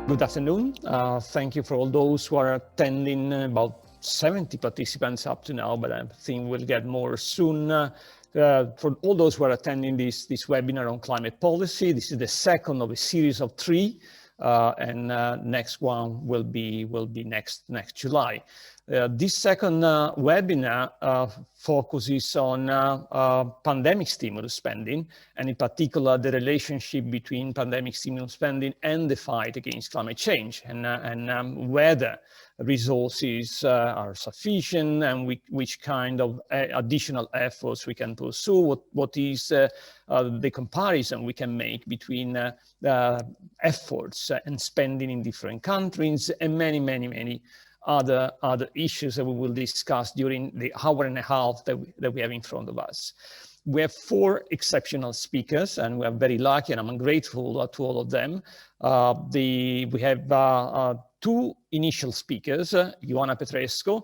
Good afternoon. Thank you for all those who are attending. About 70 participants up to now, but I think we'll get more soon. For all those who are attending this webinar on climate policy, this is the second of a series of 3, and next one will be next July. This second webinar focuses on pandemic stimulus spending, and in particular the relationship between pandemic stimulus spending and the fight against climate change, and whether resources are sufficient, and which kind of additional efforts we can pursue, what is the comparison we can make between efforts and spending in different countries, and many other issues that we will discuss during the hour and a half that we have in front of us. We have 4 exceptional speakers, and we are very lucky, and I'm grateful to all of them. We have 2 initial speakers, Ioana Petrescu,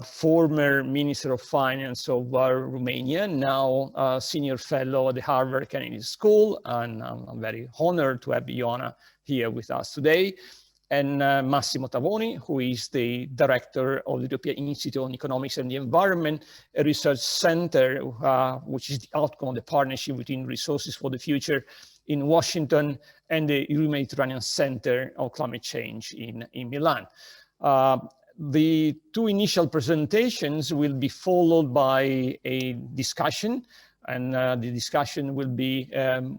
former Minister of Finance of Romania, now Senior Fellow at the Harvard Kennedy School, and I'm very honored to have Ioana here with us today. And Massimo Tavoni, who is the director of the European Institute on Economics and the Environment, a research center, which is the outcome of the partnership between Resources for the Future in Washington and the Euro-Mediterranean Center on Climate Change in Milan. The 2 initial presentations will be followed by a discussion, and the discussion will be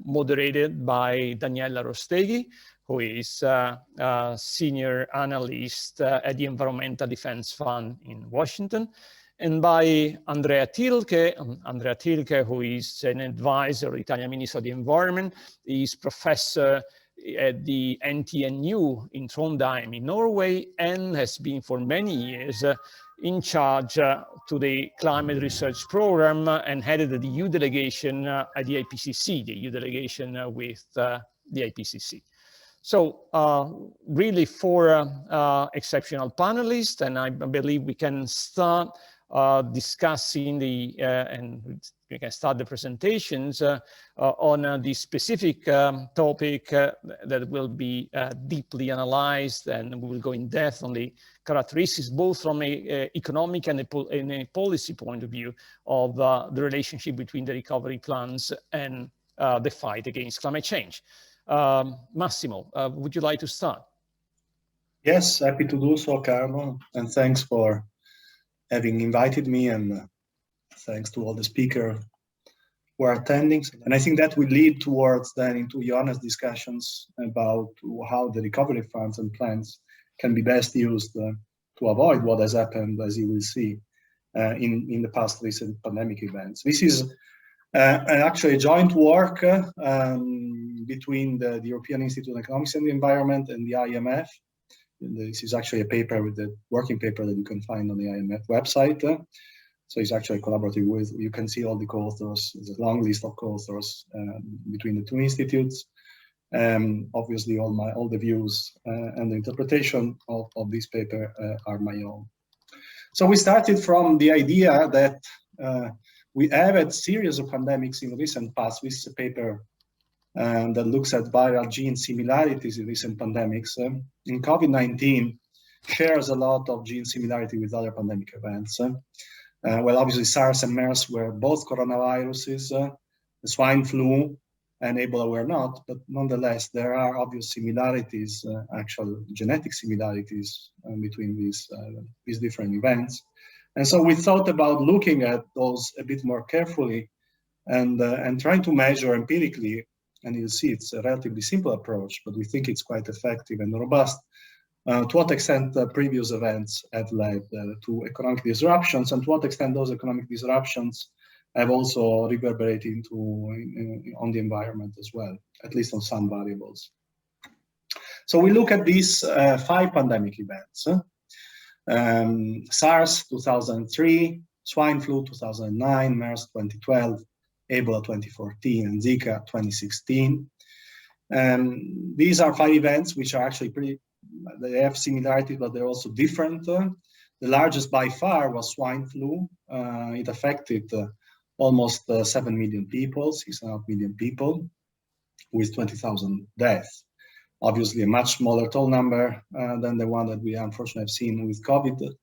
moderated by Daniela Rosteghi, who is a senior analyst at the Environmental Defense Fund in Washington, and by Andrea Tilke, who is an advisor of the Italian Minister of the Environment. He is professor at the NTNU in Trondheim in Norway, and has been for many years in charge to the climate research program, and headed the EU delegation at the IPCC, the EU delegation with the IPCC. So really 4 exceptional panelists, and I believe we can start discussing and we can start the presentations on the specific topic that will be deeply analyzed, and we will go in depth on the characteristics, both from an economic and a policy point of view, of the relationship between the recovery plans and the fight against climate change. Massimo, would you like to start? Yes, happy to do so, Carlo, and thanks for having invited me, and thanks to all the speakers who are attending. And I think that will lead towards then into Ioana's discussions about how the recovery funds and plans can be best used to avoid what has happened, as you will see, in the past recent pandemic events. This is actually a joint work between the European Institute on Economics and the Environment and the IMF. This is actually a paper with the working paper that you can find on the IMF website. So it's actually collaborative with, you can see all the co-authors, there's a long list of co-authors between the 2 institutes. Obviously all the views and the interpretation of this paper are my own. So we started from the idea that we have a series of pandemics in recent past. This is a paper that looks at viral gene similarities in recent pandemics. In COVID-19 shares a lot of gene similarity with other pandemic events. Well, obviously SARS and MERS were both coronaviruses. The swine flu and Ebola were not, but nonetheless there are obvious similarities, actual genetic similarities between these different events. And so we thought about looking at those a bit more carefully and trying to measure empirically, and you'll see it's a relatively simple approach, but we think it's quite effective and robust, to what extent previous events have led to economic disruptions, and to what extent those economic disruptions have also reverberated on the environment as well, at least on some variables. So we look at these 5 pandemic events. SARS 2003, swine flu 2009, MERS 2012, Ebola 2014, and Zika 2016. These are 5 events which are actually they have similarities, but they're also different. The largest by far was swine flu. It affected almost 7 million people, 6.5 million people, with 20,000 deaths. obviously a much smaller total number than the one that we unfortunately have seen with COVID.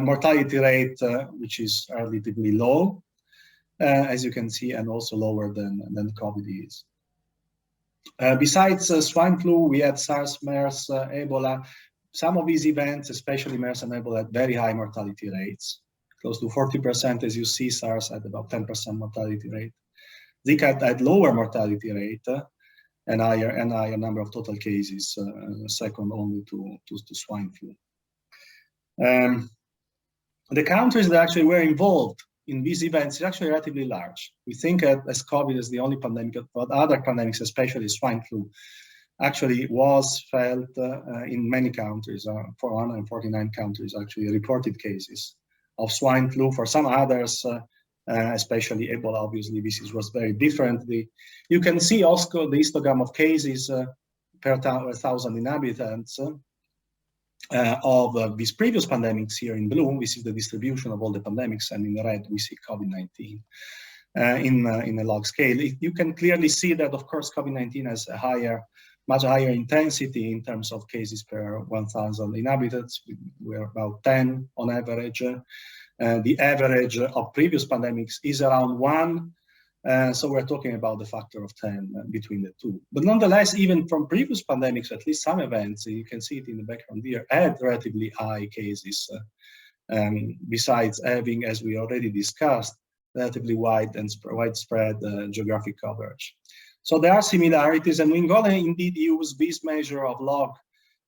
Mortality rate, which is relatively low, as you can see, and also lower than COVID is. Besides swine flu, we had SARS, MERS, Ebola. Some of these events, especially MERS and Ebola, had very high mortality rates, close to 40%, as you see. SARS had about 10% mortality rate. Zika had lower mortality rate and higher number of total cases, second only to swine flu. The countries that actually were involved in these events is actually relatively large. We think as COVID is the only pandemic, but other pandemics, especially swine flu, actually was felt in many countries. 449 countries actually reported cases of swine flu. For some others, especially Ebola, obviously this was very different. You can see also the histogram of cases per 1,000 inhabitants of these previous pandemics here in blue. We see the distribution of all the pandemics, and in red we see COVID-19 in a log scale. You can clearly see that, of course, COVID-19 has a much higher intensity in terms of cases per 1,000 inhabitants. We're about 10 on average. The average of previous pandemics is around 1. So we're talking about the factor of 10 between the two. But nonetheless, even from previous pandemics, at least some events, you can see it in the background here, had relatively high cases, besides having, as we already discussed, relatively wide and widespread geographic coverage. So there are similarities, and we're going to indeed use this measure of log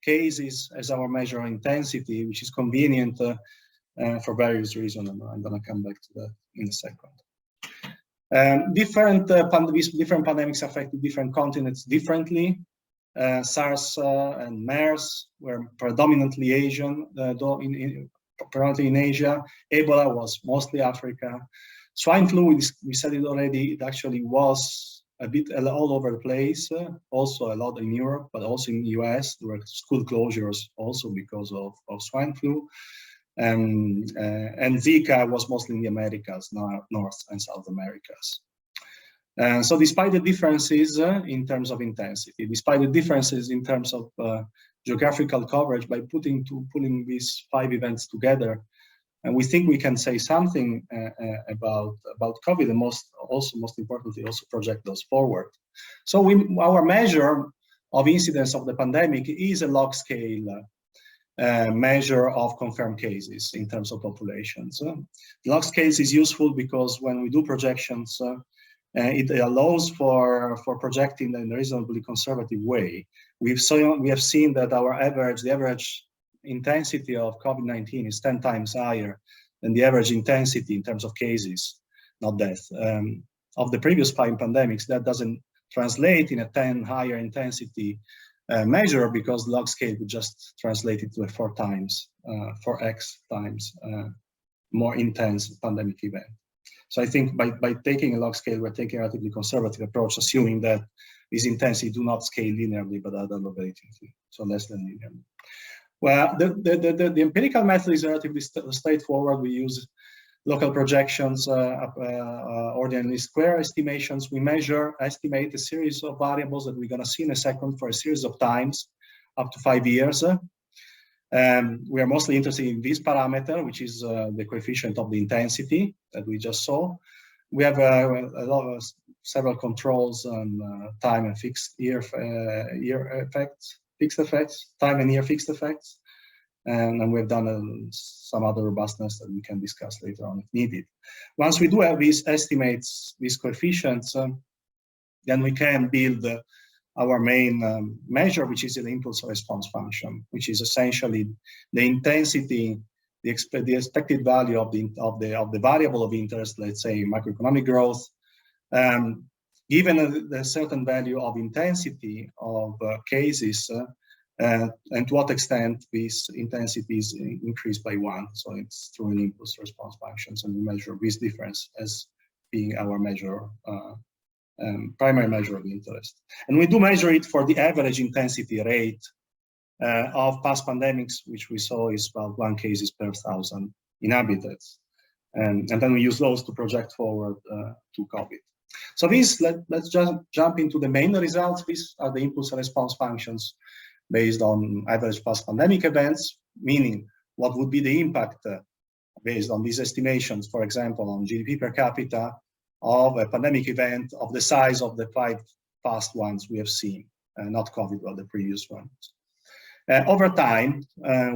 cases as our measure of intensity, which is convenient for various reasons, and I'm going to come back to that in a second. Different pandemics affected different continents differently. SARS and MERS were predominantly Asian, predominantly in Asia. Ebola was mostly Africa. Swine flu, we said it already, it actually was a bit all over the place, also a lot in Europe, but also in the US. There were school closures also because of swine flu. And Zika was mostly in the Americas, North and South Americas. So despite the differences in terms of intensity, despite the differences in terms of geographical coverage, by pulling these 5 events together, and we think we can say something about COVID, and most importantly, also project those forward. So our measure of incidence of the pandemic is a log scale measure of confirmed cases in terms of populations. The log scale is useful because when we do projections, it allows for projecting in a reasonably conservative way. We have seen that the average intensity of COVID-19 is 10 times higher than the average intensity in terms of cases, not death, of the previous 5 pandemics. That doesn't translate in a 10 higher intensity measure, because log scale would just translate it to a 4x times more intense pandemic event. So I think by taking a log scale, we're taking a relatively conservative approach, assuming that these intensity do not scale linearly, but are logarithmically, so less than linearly. Well, the empirical method is relatively straightforward. We use local projections, ordinary square estimations. We estimate a series of variables that we're going to see in a second for a series of times, up to 5 years. We are mostly interested in this parameter, which is the coefficient of the intensity that we just saw. We have several controls on time and fixed year effects, fixed effects, time and year fixed effects. And we've done some other robustness that we can discuss later on if needed. Once we do have these estimates, these coefficients, then we can build our main measure, which is the impulse response function, which is essentially the intensity, the expected value of the variable of interest, let's say macroeconomic growth, given a certain value of intensity of cases, and to what extent this intensity is increased by 1. So it's through an impulse response functions, and we measure this difference as being our measure, primary measure of interest. And we do measure it for the average intensity rate of past pandemics, which we saw is about 1 cases per 1,000 inhabitants. And then we use those to project forward to COVID. So let's just jump into the main results. These are the impulse and response functions based on average post-pandemic events, meaning what would be the impact based on these estimations, for example, on GDP per capita of a pandemic event of the size of the 5 past ones we have seen, not COVID, but the previous ones. Over time,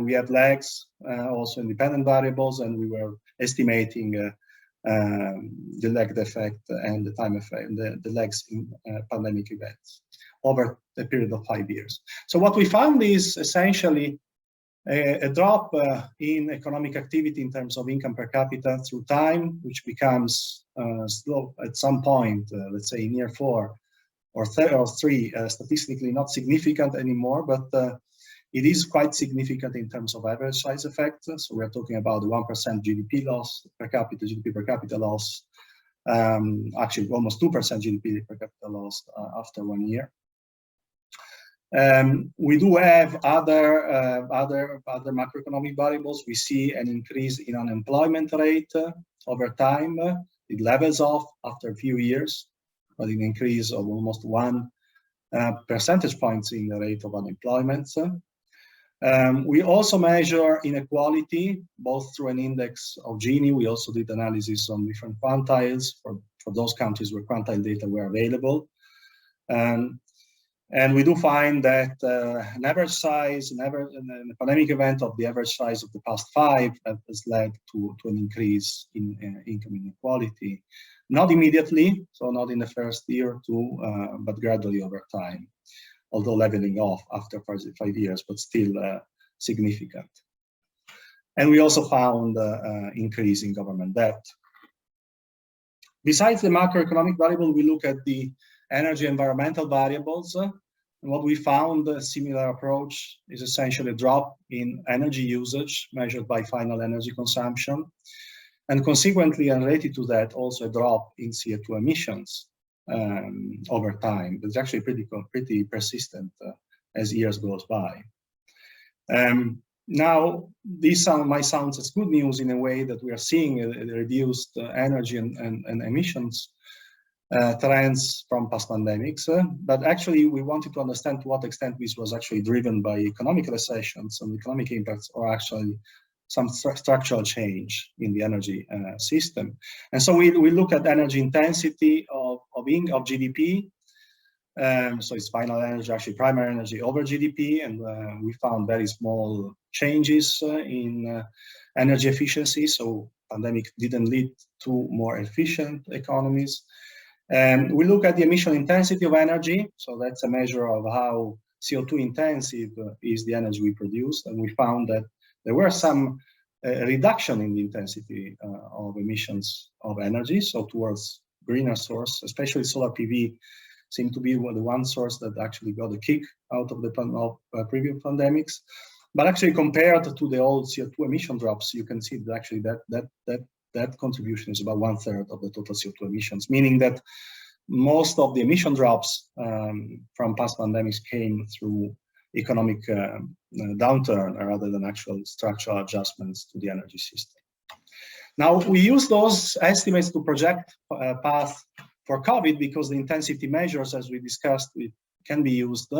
we have lags, also independent variables, and we were estimating the lag effect and the time effect, the lags in pandemic events over a period of 5 years. So what we found is essentially a drop in economic activity in terms of income per capita through time, which becomes slow at some point, let's say in year 4 or 3, statistically not significant anymore, but it is quite significant in terms of average size effect. So we're talking about 1% GDP loss per capita, GDP per capita loss, actually almost 2% GDP per capita loss after 1 year. We do have other macroeconomic variables. We see an increase in unemployment rate over time. It levels off after a few years, but an increase of almost 1 percentage points in the rate of unemployment. We also measure inequality, both through an index of Gini. We also did analysis on different quantiles for those countries where quantile data were available. And we do find that an average size, an pandemic event of the average size of the past 5 has led to an increase in income inequality. Not immediately, so not in the first year or 2, but gradually over time, although leveling off after 5 years, but still significant. And we also found increase in government debt. Besides the macroeconomic variable, we look at the energy environmental variables. And what we found, a similar approach, is essentially a drop in energy usage measured by final energy consumption. And consequently, and related to that, also a drop in CO2 emissions over time. It's actually pretty persistent as years goes by. Now, this might sound as good news in a way that we are seeing a reduced energy and emissions trends from past pandemics, but actually we wanted to understand to what extent this was actually driven by economic recessions and economic impacts, or actually some structural change in the energy system. And so we look at energy intensity of GDP. So it's final energy, actually primary energy over GDP, and we found very small changes in energy efficiency. So pandemic didn't lead to more efficient economies. And we look at the emission intensity of energy. So that's a measure of how CO2 intensive is the energy we produce. And we found that there were some reduction in the intensity of emissions of energy. So towards greener source, especially solar PV, seemed to be the one source that actually got a kick out of the previous pandemics. But actually, compared to the old CO2 emission drops, you can see that actually that contribution is about 1/3 of the total CO2 emissions, meaning that most of the emission drops from past pandemics came through economic downturn rather than actual structural adjustments to the energy system. Now, we use those estimates to project path for COVID because the intensity measures, as we discussed, can be used.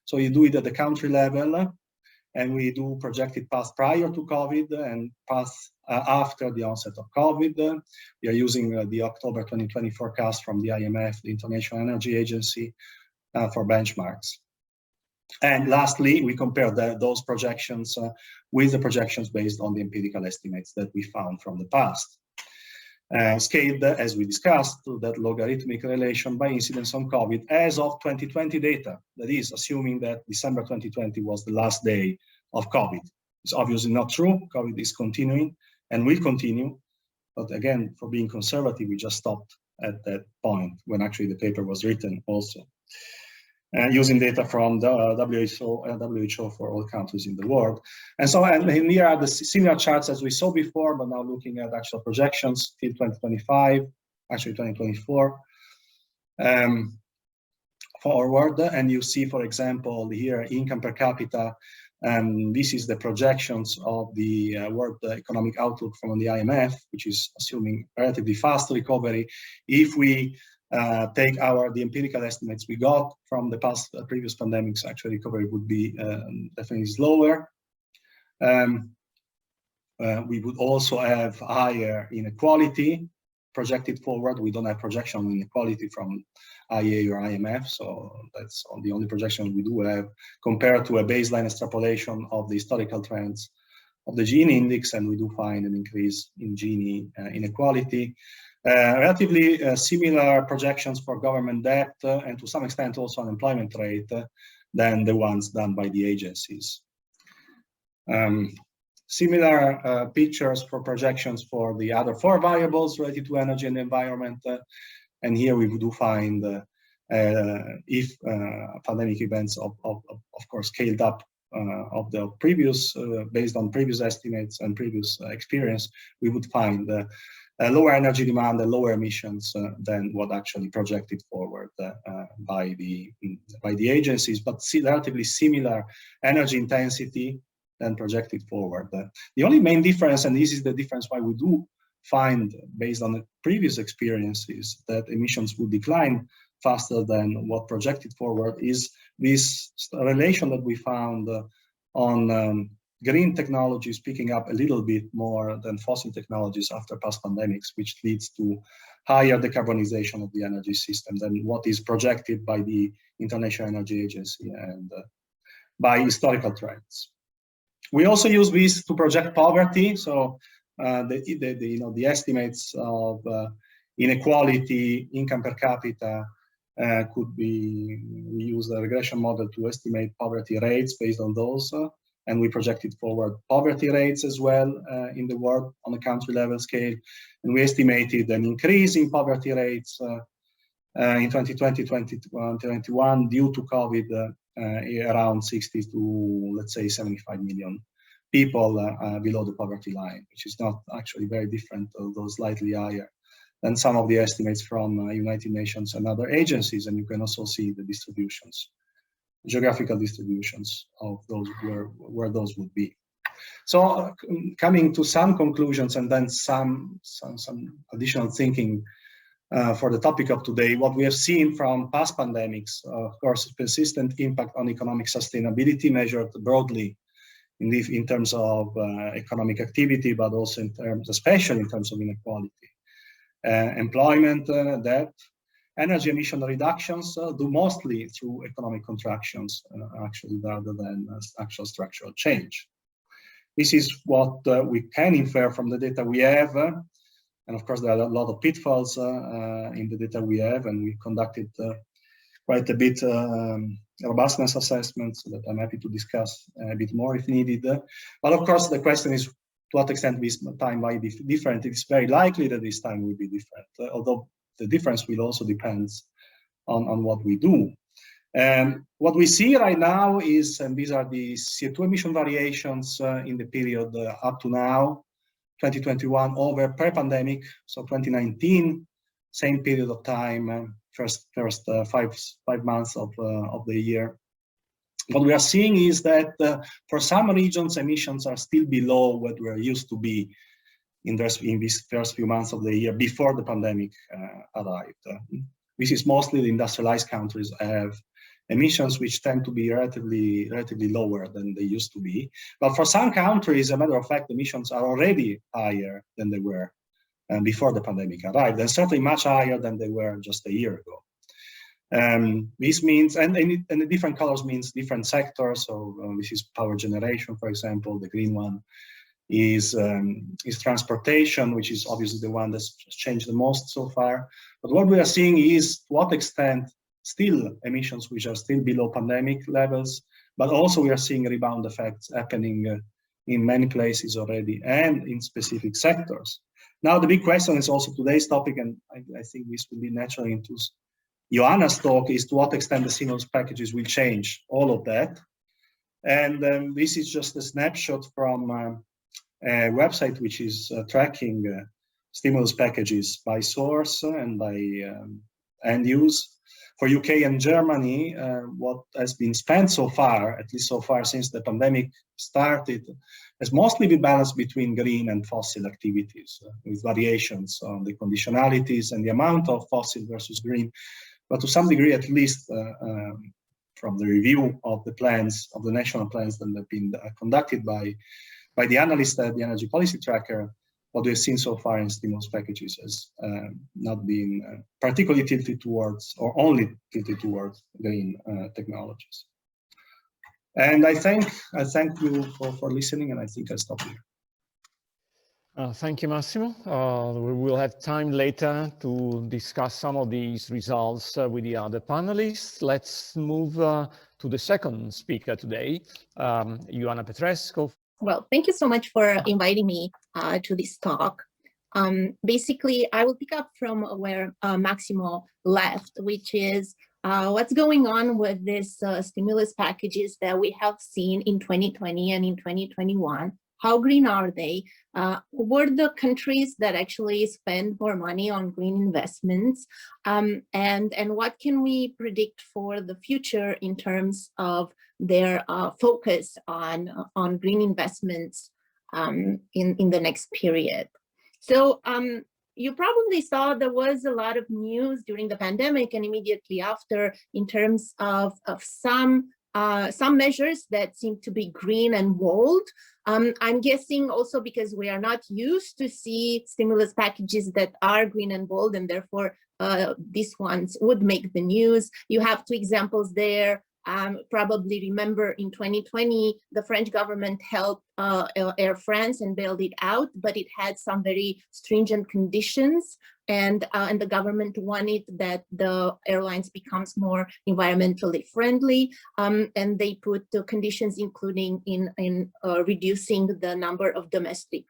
So you do it at the country level, and we do projected path prior to COVID and path after the onset of COVID. We are using the October 2020 forecast from the IMF, the International Energy Agency, for benchmarks. And lastly, we compare those projections with the projections based on the empirical estimates that we found from the past. Scaled, as we discussed, to that logarithmic relation by incidence on COVID as of 2020 data. That is, assuming that December 2020 was the last day of COVID. It's obviously not true. COVID is continuing and will continue. But again, for being conservative, we just stopped at that point when actually the paper was written also. Using data from the WHO for all countries in the world. And so, and here are the similar charts as we saw before, but now looking at actual projections till 2025, actually 2024 forward. And you see, for example, here income per capita. This is the projections of the World Economic Outlook from the IMF, which is assuming relatively fast recovery. If we take the empirical estimates we got from the previous pandemics, actually recovery would be definitely slower. We would also have higher inequality projected forward. We don't have projection on inequality from IEA or IMF, so that's the only projection we do have compared to a baseline extrapolation of the historical trends of the Gini index, and we do find an increase in Gini inequality. Relatively similar projections for government debt and to some extent also unemployment rate than the ones done by the agencies. Similar pictures for projections for the other 4 variables related to energy and environment. And here we do find if pandemic events of course scaled up of the previous, based on previous estimates and previous experience, we would find lower energy demand and lower emissions than what actually projected forward by the agencies, but relatively similar energy intensity than projected forward. The only main difference, and this is the difference why we do find, based on the previous experiences, that emissions would decline faster than what projected forward, is this relation that we found on green technologies picking up a little bit more than fossil technologies after past pandemics, which leads to higher decarbonization of the energy system than what is projected by the International Energy Agency and by historical trends. We also use this to project poverty. So the estimates of inequality, income per capita could be, we use a regression model to estimate poverty rates based on those, and we projected forward poverty rates as well in the world on a country level scale, and we estimated an increase in poverty rates in 2020, 2021 due to COVID, around 60 to, let's say, 75 million people below the poverty line, which is not actually very different, although slightly higher than some of the estimates from United Nations and other agencies. And you can also see the distributions, geographical distributions of those, where those would be. So coming to some conclusions and then some additional thinking for the topic of today, what we have seen from past pandemics, of course, persistent impact on economic sustainability measured broadly in terms of economic activity, but also in terms, especially in terms of inequality. Employment, debt, energy emission reductions do mostly through economic contractions, actually, rather than actual structural change. This is what we can infer from the data we have. And of course, there are a lot of pitfalls in the data we have, and we conducted quite a bit robustness assessments that I'm happy to discuss a bit more if needed. But of course, the question is, to what extent this time might be different? It's very likely that this time will be different, although the difference will also depend on what we do. What we see right now is, and these are the CO2 emission variations in the period up to now, 2021 over pre-pandemic, so 2019, same period of time, first 5 months of the year. What we are seeing is that for some regions, emissions are still below what we are used to be in these first few months of the year before the pandemic arrived. This is mostly the industrialized countries have emissions which tend to be relatively lower than they used to be. But for some countries, as a matter of fact, emissions are already higher than they were before the pandemic arrived, and certainly much higher than they were just a year ago. This means, and the different colors means different sectors. So this is power generation, for example. The green one is transportation, which is obviously the one that's changed the most so far. But what we are seeing is, to what extent, still emissions which are still below pandemic levels, but also we are seeing rebound effects happening in many places already and in specific sectors. Now, the big question is also today's topic, and I think this will be naturally into Ioana's talk, is to what extent the stimulus packages will change all of that. And this is just a snapshot from a website which is tracking stimulus packages by source and by end use. for UK and Germany, what has been spent so far, at least so far since the pandemic started, has mostly been balanced between green and fossil activities, with variations on the conditionalities and the amount of fossil versus green. But to some degree, at least from the review of the plans, of the national plans that have been conducted by the analysts at the Energy Policy Tracker, what we've seen so far in stimulus packages has not been particularly tilted towards, or only tilted towards, green technologies. And I thank you for listening, and I think I'll stop here. Thank you, Massimo. We will have time later to discuss some of these results with the other panelists. Let's move to the second speaker today, Ioana Petrescu. Well, thank you so much for inviting me to this talk. Basically, I will pick up from where Massimo left, which is what's going on with these stimulus packages that we have seen in 2020 and in 2021. How green are they? Were the countries that actually spend more money on green investments? And what can we predict for the future in terms of their focus on green investments in the next period? So you probably saw there was a lot of news during the pandemic and immediately after in terms of some measures that seem to be green and bold. I'm guessing also because we are not used to see stimulus packages that are green and bold, and therefore these ones would make the news. You have two examples there. Probably remember in 2020, the French government helped Air France and bailed it out, but it had some very stringent conditions. And the government wanted that the airlines becomes more environmentally friendly, and they put the conditions, including in reducing the number of domestic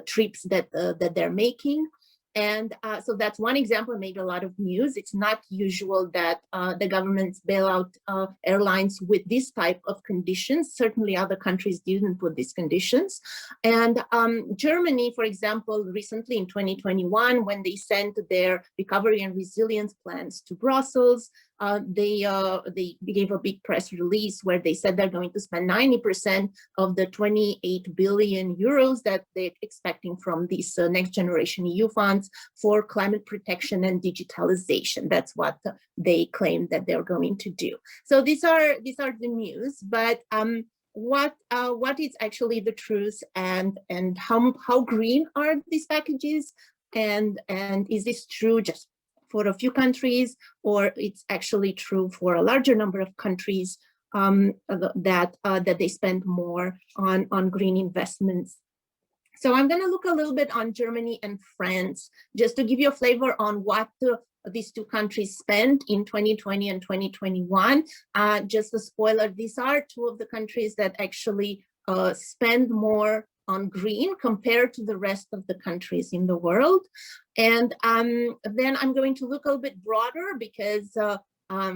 trips that they're making. And so that's one example, made a lot of news. It's not usual that the governments bail out airlines with this type of conditions. Certainly other countries didn't put these conditions. And Germany, for example, recently in 2021, when they sent their recovery and resilience plans to Brussels, they gave a big press release where they said they're going to spend 90% of the 28 billion euros that they're expecting from these next generation EU funds for climate protection and digitalization. That's what they claim that they're going to do. So these are the news, but what is actually the truth, and how green are these packages, and is this true just for a few countries, or it's actually true for a larger number of countries that they spend more on green investments? So I'm going to look a little bit on Germany and France, just to give you a flavor on what these two countries spent in 2020 and 2021. Just a spoiler, these are two of the countries that actually spend more on green compared to the rest of the countries in the world. And then I'm going to look a little bit broader because you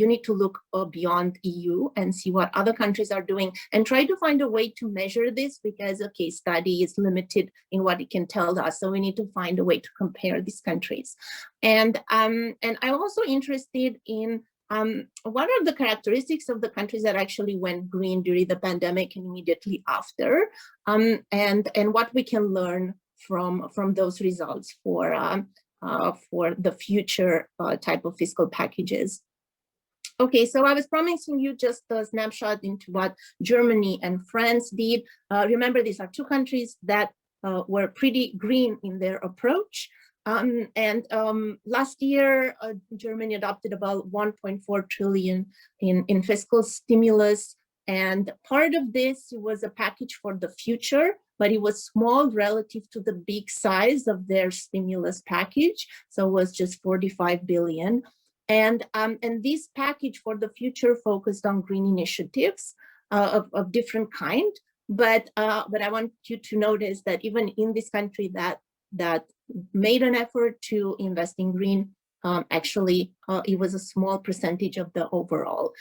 need to look beyond EU and see what other countries are doing and try to find a way to measure this, because a case study is limited in what it can tell us. So we need to find a way to compare these countries. And I'm also interested in what are the characteristics of the countries that actually went green during the pandemic and immediately after, and what we can learn from those results for the future type of fiscal packages. Okay, so I was promising you just a snapshot into what Germany and France did. Remember, these are two countries that were pretty green in their approach. Last year, Germany adopted about 1.4 trillion in fiscal stimulus. And part of this was a package for the future, but it was small relative to the big size of their stimulus package. So it was just 45 billion. And this package for the future focused on green initiatives of different kind. But I want you to notice that even in this country that made an effort to invest in green, actually it was a small percentage of the overall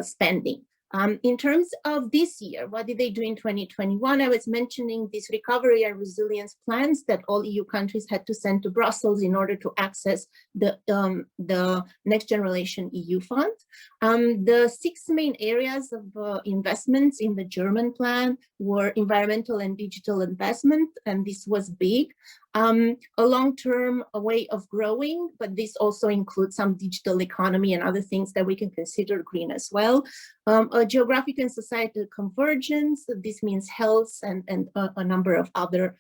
spending. In terms of this year, what did they do in 2021? I was mentioning these recovery and resilience plans that all EU countries had to send to Brussels in order to access the Next Generation EU fund. The 6 main areas of investments in the German plan were environmental and digital investment, and this was big. A long-term way of growing, but this also includes some digital economy and other things that we can consider green as well. A geographic and societal convergence, this means health and a number of other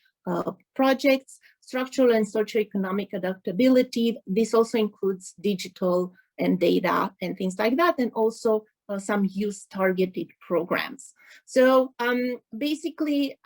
projects. Structural and socioeconomic adaptability, this also includes digital and data and things like that, and also some youth-targeted programs. So basically,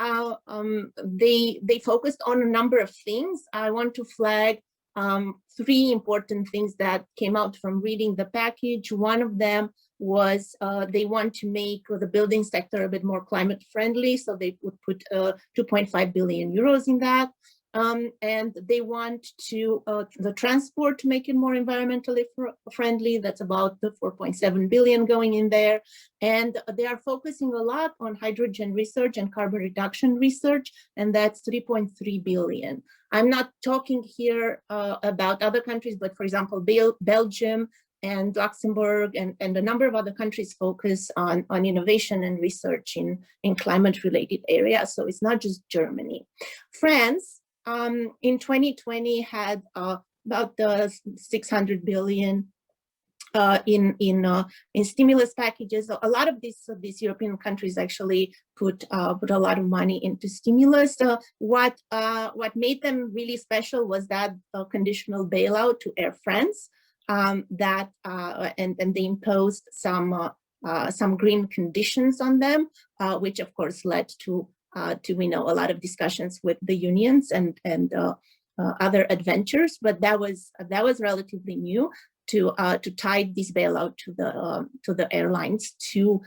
they focused on a number of things. I want to flag 3 important things that came out from reading the package. One of them was they want to make the building sector a bit more climate friendly, so they would put 2.5 billion euros in that. And they want to the transport to make it more environmentally friendly. That's about the 4.7 billion going in there. And they are focusing a lot on hydrogen research and carbon reduction research, and that's 3.3 billion. I'm not talking here about other countries, but for example, Belgium and Luxembourg and a number of other countries focus on innovation and research in climate-related areas. So it's not just Germany. France, in 2020 had about 600 billion in stimulus packages. A lot of these European countries actually put a lot of money into stimulus. What made them really special was that conditional bailout to Air France, and they imposed some green conditions on them, which of course led to a lot of discussions with the unions and other adventures, but that was relatively new to tie this bailout to the airlines to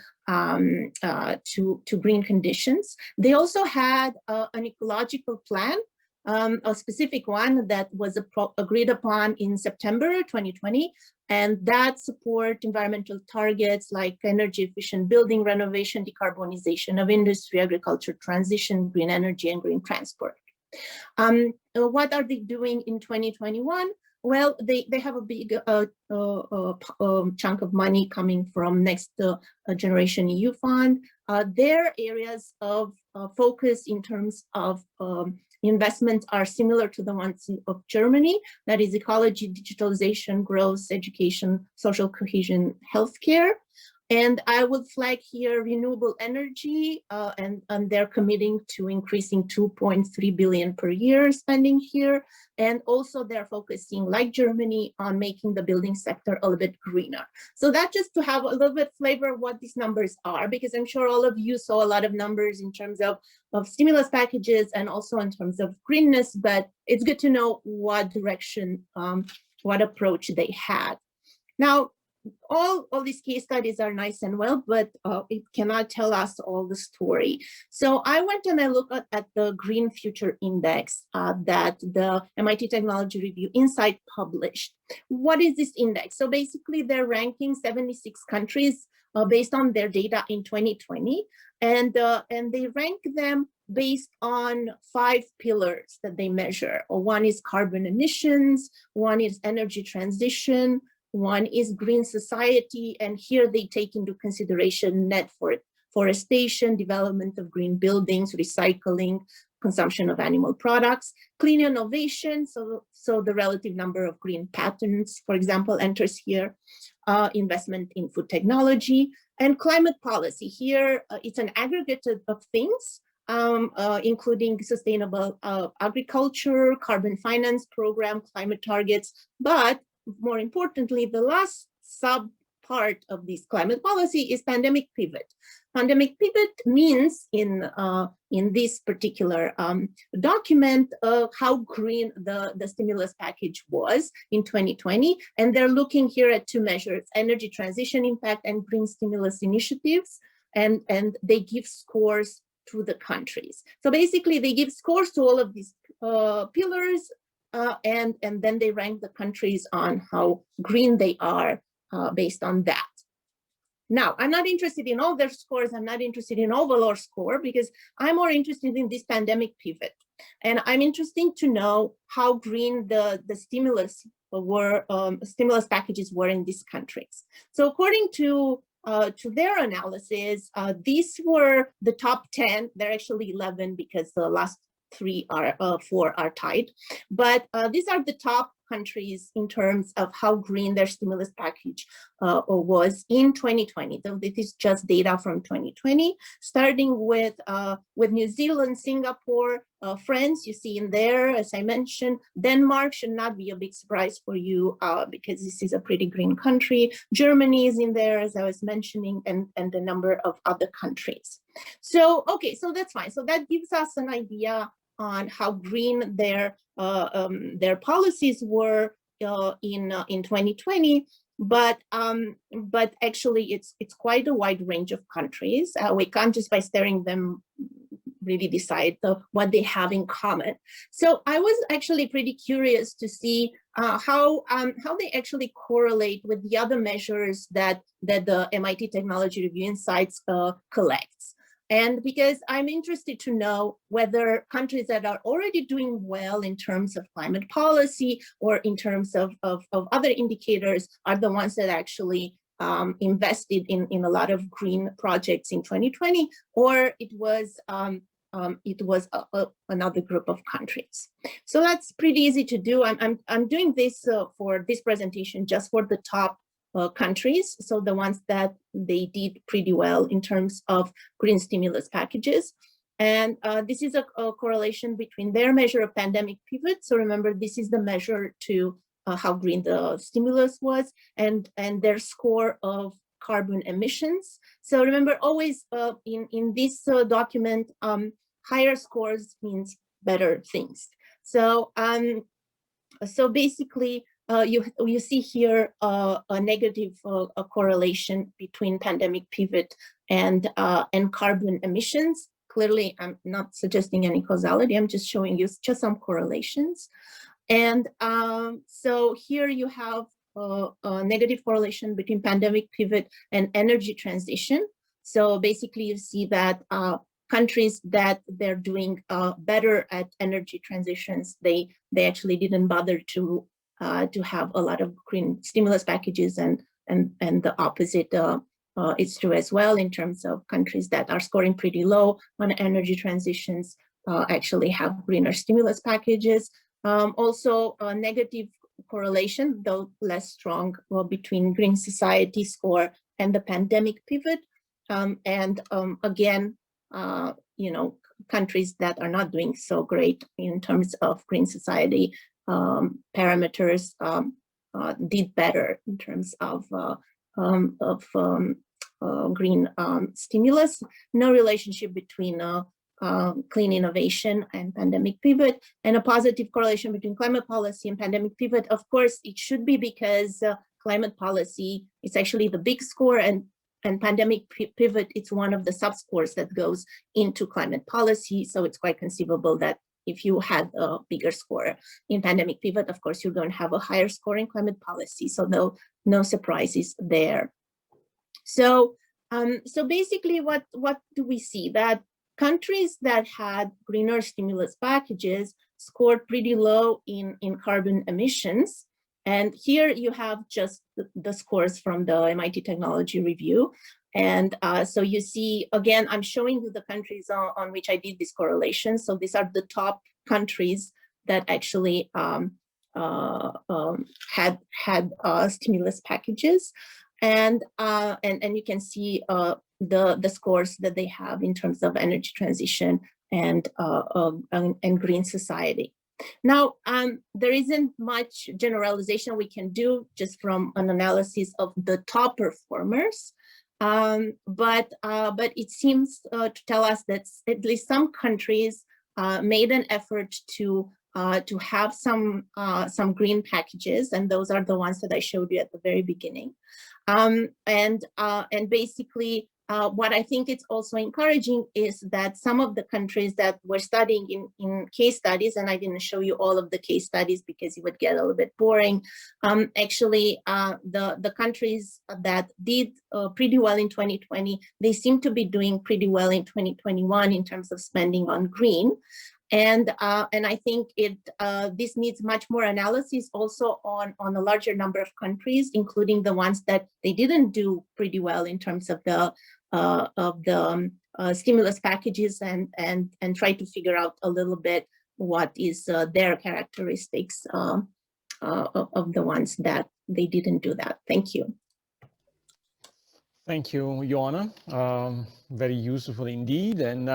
green conditions. They also had an ecological plan, a specific one that was agreed upon in September 2020, and that support environmental targets like energy efficient building renovation, decarbonization of industry, agriculture transition, green energy, and green transport. What are they doing in 2021? Well, they have a big chunk of money coming from Next Generation EU fund. Their areas of focus in terms of investments are similar to the ones of Germany, that is ecology, digitalization, growth, education, social cohesion, healthcare. And I would flag here renewable energy, and they're committing to increasing 2.3 billion per year spending here. And also they're focusing, like Germany, on making the building sector a little bit greener. So that just to have a little bit flavor of what these numbers are, because I'm sure all of you saw a lot of numbers in terms of stimulus packages and also in terms of greenness, but it's good to know what direction, what approach they had. Now, all these case studies are nice and well, but it cannot tell us all the story. So I went and I looked at the Green Future Index that the MIT Technology Review Insight published. What is this index? So basically they're ranking 76 countries based on their data in 2020, and they rank them based on 5 pillars that they measure. One is carbon emissions, one is energy transition, one is green society, and here they take into consideration net forestation, development of green buildings, recycling, consumption of animal products, clean innovation, so the relative number of green patents, for example, enters here, investment in food technology, and climate policy. Here, it's an aggregate of things, including sustainable agriculture, carbon finance program, climate targets, but more importantly, the last sub part of this climate policy is pandemic pivot. Pandemic pivot means in this particular document how green the stimulus package was in 2020. And they're looking here at 2 measures, energy transition impact and green stimulus initiatives. And they give scores to the countries. So basically they give scores to all of these pillars, and then they rank the countries on how green they are based on that. Now, I'm not interested in all their scores. I'm not interested in overall score because I'm more interested in this pandemic pivot. And I'm interested to know how green the stimulus packages were in these countries. So according to their analysis, these were the top 10. They're actually 11 because the last 4 are tied. But these are the top countries in terms of how green their stimulus package was in 2020. So this is just data from 2020, starting with New Zealand, Singapore, France, you see in there, as I mentioned. Denmark should not be a big surprise for you because this is a pretty green country. Germany is in there, as I was mentioning, and a number of other countries. So, okay, so that's fine. So that gives us an idea on how green their policies were in 2020, but actually it's quite a wide range of countries. We can't just by staring them really decide what they have in common. So I was actually pretty curious to see how they actually correlate with the other measures that the MIT Technology Review Insights collects. And because I'm interested to know whether countries that are already doing well in terms of climate policy or in terms of other indicators are the ones that actually invested in a lot of green projects in 2020, or it was another group of countries. So that's pretty easy to do. I'm doing this for this presentation just for the top countries, so the ones that they did pretty well in terms of green stimulus packages. And this is a correlation between their measure of pandemic pivot. So remember, this is the measure to how green the stimulus was, and their score of carbon emissions. So remember, always in this document, higher scores means better things. So so basically, you see here a negative correlation between pandemic pivot and carbon emissions. Clearly, I'm not suggesting any causality. I'm just showing you just some correlations. And so here you have a negative correlation between pandemic pivot and energy transition. So basically, you see that countries that they're doing better at energy transitions, they actually didn't bother to have a lot of green stimulus packages, and the opposite is true as well in terms of countries that are scoring pretty low on energy transitions actually have greener stimulus packages. Also a negative correlation, though less strong, between green society score and the pandemic pivot. Again, you know, countries that are not doing so great in terms of green society parameters did better in terms of green stimulus. No relationship between clean innovation and pandemic pivot, and a positive correlation between climate policy and pandemic pivot. Of course, it should be, because climate policy is actually the big score, and pandemic pivot, it's one of the sub-scores that goes into climate policy. So it's quite conceivable that if you had a bigger score in pandemic pivot, of course, you're going to have a higher score in climate policy. So no surprises there. So so basically, what do we see? That countries that had greener stimulus packages scored pretty low in carbon emissions. And here you have just the scores from the MIT Technology Review. And so you see, again, I'm showing you the countries on which I did this correlation. So these are the top countries that actually had stimulus packages. And you can see the scores that they have in terms of energy transition and green society. Now, there isn't much generalization we can do just from an analysis of the top performers, but it seems to tell us that at least some countries made an effort to have some green packages, and those are the ones that I showed you at the very beginning. And basically, what I think it's also encouraging is that some of the countries that we're studying in case studies, and I didn't show you all of the case studies because it would get a little bit boring. Actually, the countries that did pretty well in 2020, they seem to be doing pretty well in 2021 in terms of spending on green. And I think this needs much more analysis also on a larger number of countries, including the ones that they didn't do pretty well in terms of the stimulus packages, and try to figure out a little bit what is their characteristics of the ones that they didn't do that. Thank you. Thank you, Ioana. Very useful indeed. And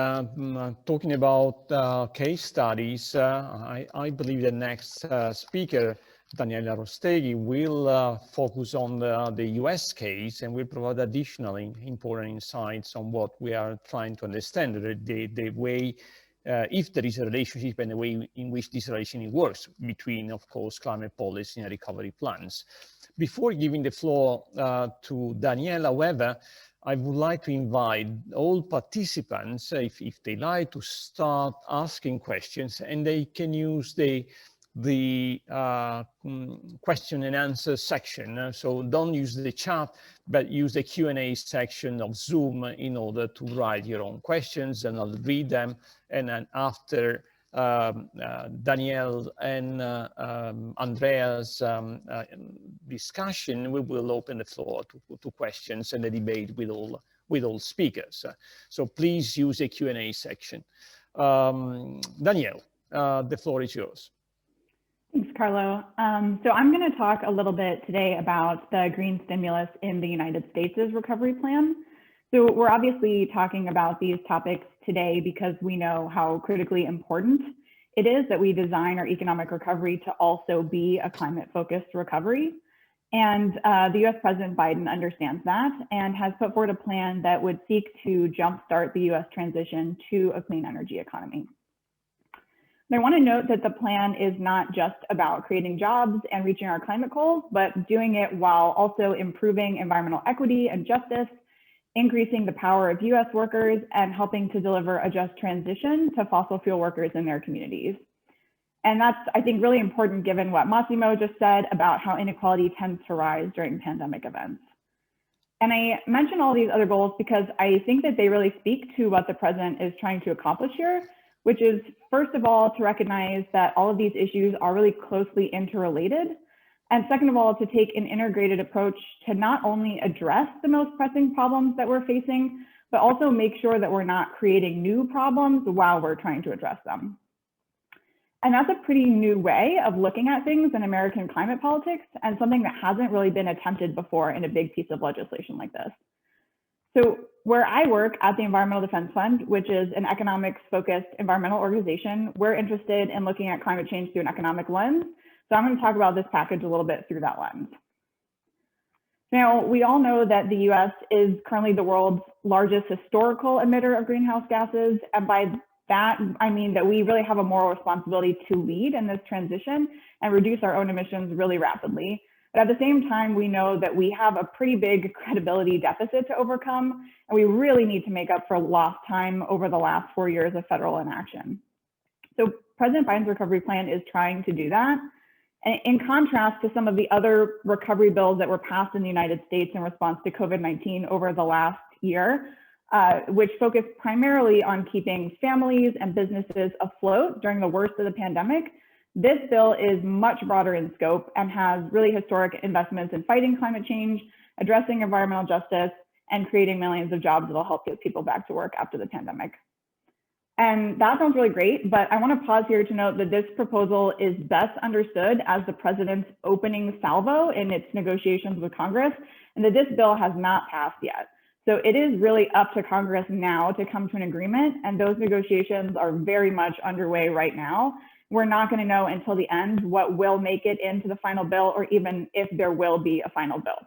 talking about case studies, I believe the next speaker, Daniela Rosteghi, will focus on the US case and will provide additional important insights on what we are trying to understand, the way, if there is a relationship and the way in which this relationship works between, of course, climate policy and recovery plans. Before giving the floor to Daniela, however, I would like to invite all participants, if they like, to start asking questions, and they can use the question and answer section. So don't use the chat, but use the Q&A section of Zoom in order to write your own questions, and I'll read them. And then after Danielle and Andrea's discussion, we will open the floor to questions and a debate with all speakers. So please use the Q&A section. Danielle, the floor is yours. Thanks, Carlo. So I'm going to talk a little bit today about the green stimulus in the United States' recovery plan. So we're obviously talking about these topics today because we know how critically important it is that we design our economic recovery to also be a climate-focused recovery. And the US President Biden understands that and has put forward a plan that would seek to jumpstart the US transition to a clean energy economy. And I want to note that the plan is not just about creating jobs and reaching our climate goals, but doing it while also improving environmental equity and justice, increasing the power of US workers, and helping to deliver a just transition to fossil fuel workers in their communities. And that's, I think, really important given what Massimo just said about how inequality tends to rise during pandemic events. And I mention all these other goals because I think that they really speak to what the president is trying to accomplish here, which is, first of all, to recognize that all of these issues are really closely interrelated. And second of all, to take an integrated approach to not only address the most pressing problems that we're facing, but also make sure that we're not creating new problems while we're trying to address them. And that's a pretty new way of looking at things in American climate politics, and something that hasn't really been attempted before in a big piece of legislation like this. So where I work at the Environmental Defense Fund, which is an economics-focused environmental organization, we're interested in looking at climate change through an economic lens. So I'm going to talk about this package a little bit through that lens. Now, we all know that the US is currently the world's largest historical emitter of greenhouse gases. And by that, I mean that we really have a moral responsibility to lead in this transition and reduce our own emissions really rapidly. But at the same time, we know that we have a pretty big credibility deficit to overcome, and we really need to make up for lost time over the last 4 years of federal inaction. So President Biden's recovery plan is trying to do that. And in contrast to some of the other recovery bills that were passed in the United States in response to COVID-19 over the last year, which focused primarily on keeping families and businesses afloat during the worst of the pandemic, this bill is much broader in scope and has really historic investments in fighting climate change, addressing environmental justice, and creating millions of jobs that will help get people back to work after the pandemic. And that sounds really great, but I want to pause here to note that this proposal is best understood as the president's opening salvo in its negotiations with Congress, and that this bill has not passed yet. So it is really up to Congress now to come to an agreement, and those negotiations are very much underway right now. We're not going to know until the end what will make it into the final bill, or even if there will be a final bill.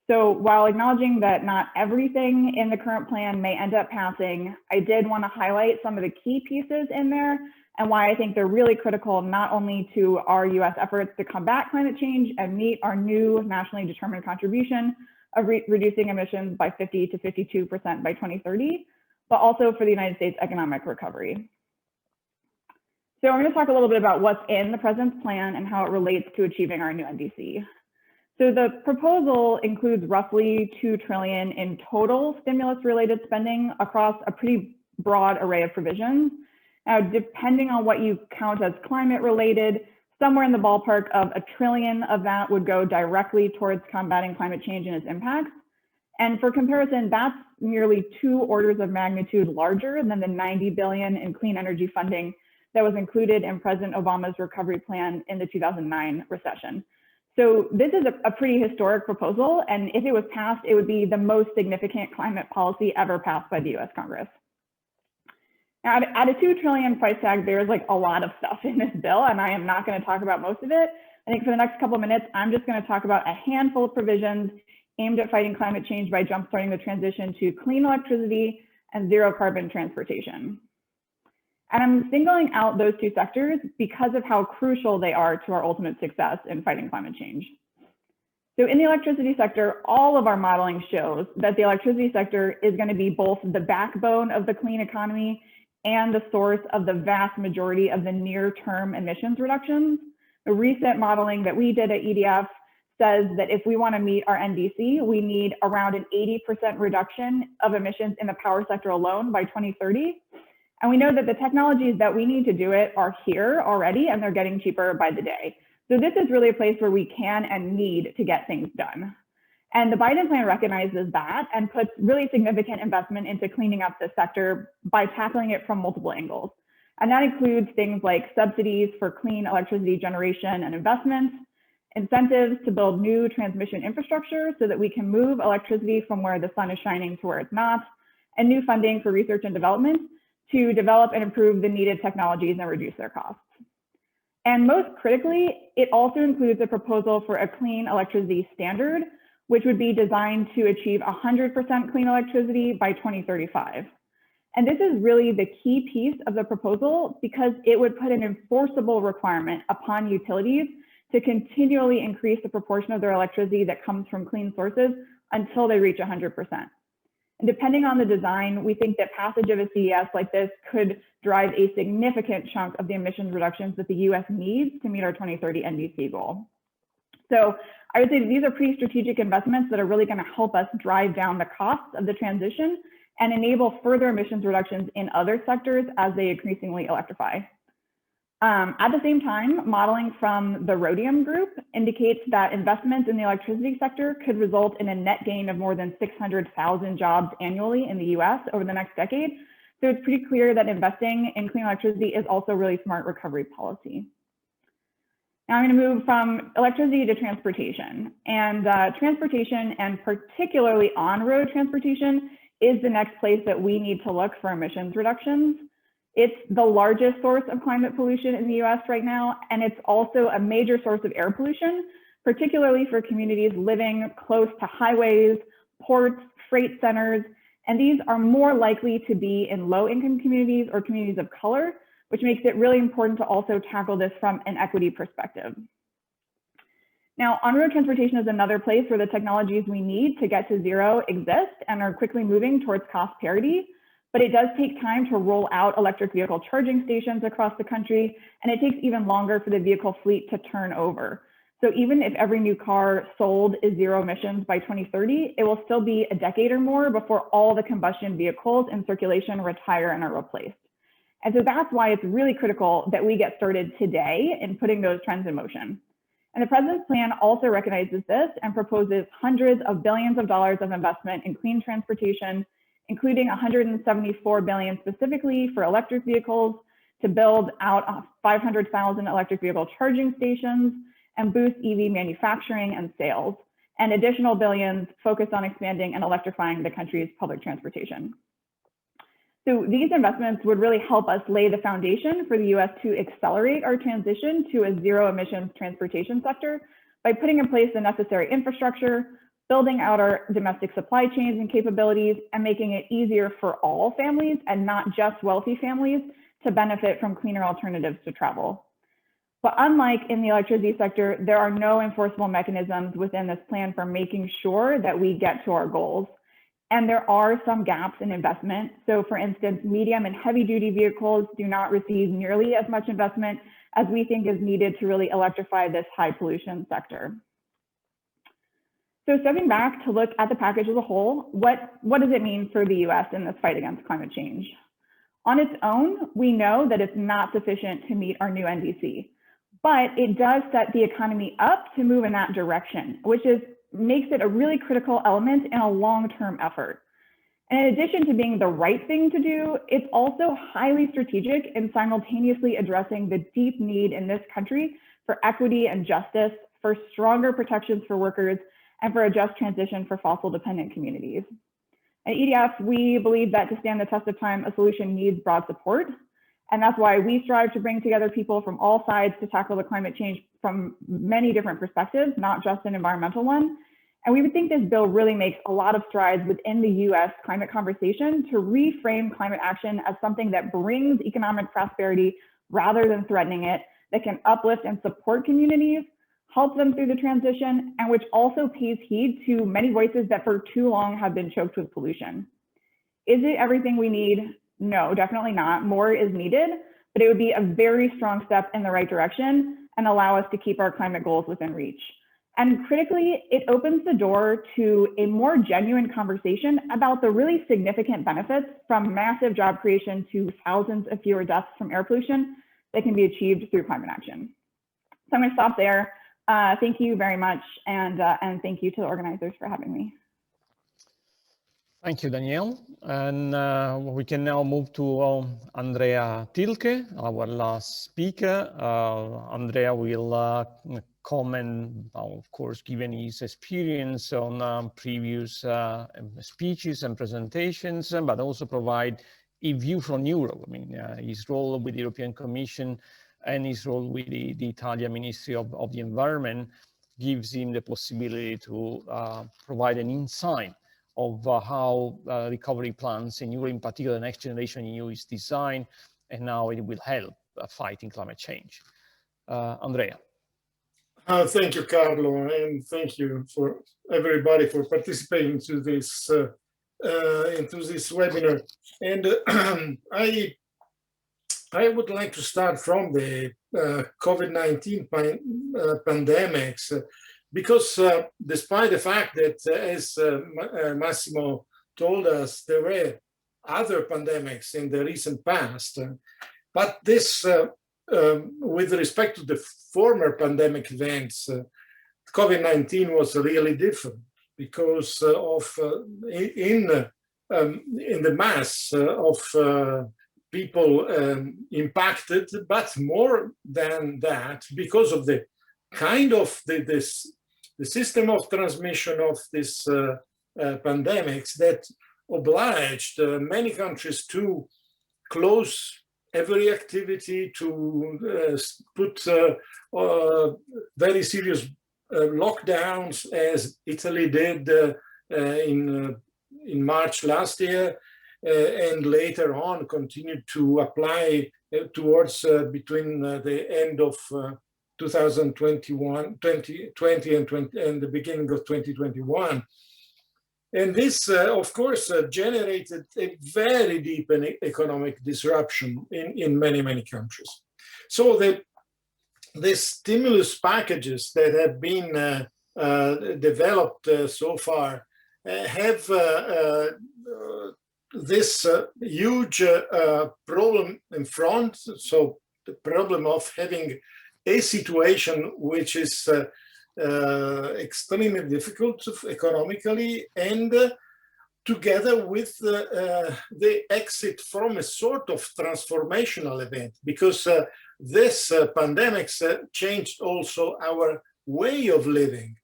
So while acknowledging that not everything in the current plan may end up passing, I did want to highlight some of the key pieces in there and why I think they're really critical, not only to our US efforts to combat climate change and meet our new nationally determined contribution of reducing emissions by 50 to 52% by 2030, but also for the United States economic recovery. So I'm going to talk a little bit about what's in the President's plan and how it relates to achieving our new NDC. So the proposal includes roughly $2 trillion in total stimulus-related spending across a pretty broad array of provisions. Now, depending on what you count as climate-related, somewhere in the ballpark of $1 trillion of that would go directly towards combating climate change and its impacts. And for comparison, that's nearly 2 orders of magnitude larger than the $90 billion in clean energy funding that was included in President Obama's recovery plan in the 2009 recession. So this is a pretty historic proposal, and if it was passed, it would be the most significant climate policy ever passed by the US Congress. Now, at a $2 trillion price tag, there's like a lot of stuff in this bill, and I am not going to talk about most of it. I think for the next couple of minutes, I'm just going to talk about a handful of provisions aimed at fighting climate change by jumpstarting the transition to clean electricity and zero carbon transportation. And I'm singling out those 2 sectors because of how crucial they are to our ultimate success in fighting climate change. So in the electricity sector, all of our modeling shows that the electricity sector is going to be both the backbone of the clean economy and the source of the vast majority of the near-term emissions reductions. The recent modeling that we did at EDF says that if we want to meet our NDC, we need around an 80% reduction of emissions in the power sector alone by 2030. And we know that the technologies that we need to do it are here already, and they're getting cheaper by the day. So this is really a place where we can and need to get things done. And the Biden plan recognizes that and puts really significant investment into cleaning up the sector by tackling it from multiple angles. And that includes things like subsidies for clean electricity generation and investments, incentives to build new transmission infrastructure so that we can move electricity from where the sun is shining to where it's not, and new funding for research and development to develop and improve the needed technologies and reduce their costs. And most critically, it also includes a proposal for a clean electricity standard, which would be designed to achieve 100% clean electricity by 2035. And this is really the key piece of the proposal because it would put an enforceable requirement upon utilities to continually increase the proportion of their electricity that comes from clean sources until they reach 100%. And depending on the design, we think that passage of a CES like this could drive a significant chunk of the emissions reductions that the US needs to meet our 2030 NDC goal. So I would say that these are pretty strategic investments that are really going to help us drive down the costs of the transition and enable further emissions reductions in other sectors as they increasingly electrify. At the same time, modeling from the Rhodium Group indicates that investments in the electricity sector could result in a net gain of more than 600,000 jobs annually in the US over the next decade. So it's pretty clear that investing in clean electricity is also really smart recovery policy. Now I'm going to move from electricity to transportation. And transportation, and particularly on-road transportation, is the next place that we need to look for emissions reductions. It's the largest source of climate pollution in the US right now, and it's also a major source of air pollution, particularly for communities living close to highways, ports, freight centers, and these are more likely to be in low-income communities or communities of color, which makes it really important to also tackle this from an equity perspective. Now, on-road transportation is another place where the technologies we need to get to zero exist and are quickly moving towards cost parity. But it does take time to roll out electric vehicle charging stations across the country, and it takes even longer for the vehicle fleet to turn over. So even if every new car sold is zero emissions by 2030, it will still be a decade or more before all the combustion vehicles in circulation retire and are replaced. And so that's why it's really critical that we get started today in putting those trends in motion. And the President's plan also recognizes this and proposes hundreds of billions of dollars of investment in clean transportation, including $174 billion specifically for electric vehicles to build out 500,000 electric vehicle charging stations and boost EV manufacturing and sales, and additional billions focused on expanding and electrifying the country's public transportation. So these investments would really help us lay the foundation for the US to accelerate our transition to a zero emissions transportation sector by putting in place the necessary infrastructure, building out our domestic supply chains and capabilities, and making it easier for all families and not just wealthy families to benefit from cleaner alternatives to travel. But unlike in the electricity sector, there are no enforceable mechanisms within this plan for making sure that we get to our goals. And there are some gaps in investment. So for instance, medium and heavy duty vehicles do not receive nearly as much investment as we think is needed to really electrify this high pollution sector. So stepping back to look at the package as a whole, what does it mean for the US in this fight against climate change? On its own, we know that it's not sufficient to meet our new NDC, but it does set the economy up to move in that direction, which makes it a really critical element in a long-term effort. And in addition to being the right thing to do, it's also highly strategic in simultaneously addressing the deep need in this country for equity and justice, for stronger protections for workers, and for a just transition for fossil-dependent communities. At EDF, we believe that to stand the test of time, a solution needs broad support. And that's why we strive to bring together people from all sides to tackle the climate change from many different perspectives, not just an environmental one. And we would think this bill really makes a lot of strides within the US climate conversation to reframe climate action as something that brings economic prosperity rather than threatening it, that can uplift and support communities, help them through the transition, and which also pays heed to many voices that for too long have been choked with pollution. Is it everything we need? No, definitely not. More is needed, but it would be a very strong step in the right direction and allow us to keep our climate goals within reach. And critically, it opens the door to a more genuine conversation about the really significant benefits from massive job creation to thousands of fewer deaths from air pollution that can be achieved through climate action. So I'm going to stop there. Thank you very much, and thank you to the organizers for having me. Thank you, Danielle. And we can now move to Andrea Tilke, our last speaker. Andrea will comment, of course, given his experience on previous speeches and presentations, but also provide a view from Europe. I mean, his role with the European Commission and his role with the Italian Ministry of the Environment gives him the possibility to provide an insight of how recovery plans in Europe, in particular, Next Generation EU is designed, and how it will help fighting climate change. Andrea. Thank you, Carlo, and thank you for everybody for participating into this webinar. And I would like to start from the COVID-19 pandemics, because despite the fact that, as Massimo told us, there were other pandemics in the recent past, but this, with respect to the former pandemic events, COVID-19 was really different because of in the mass of people impacted, but more than that, because of the kind of the system of transmission of this pandemics that obliged many countries to close every activity, to put very serious lockdowns, as Italy did in March last year, and later on continued to apply towards between the end of 2020 and the beginning of 2021. And this, of course, generated a very deep economic disruption in many, many countries. So the stimulus packages that have been developed so far have this huge problem in front. So the problem of having a situation which is extremely difficult economically, and together with the exit from a sort of transformational event, because this pandemic changed also our way of living,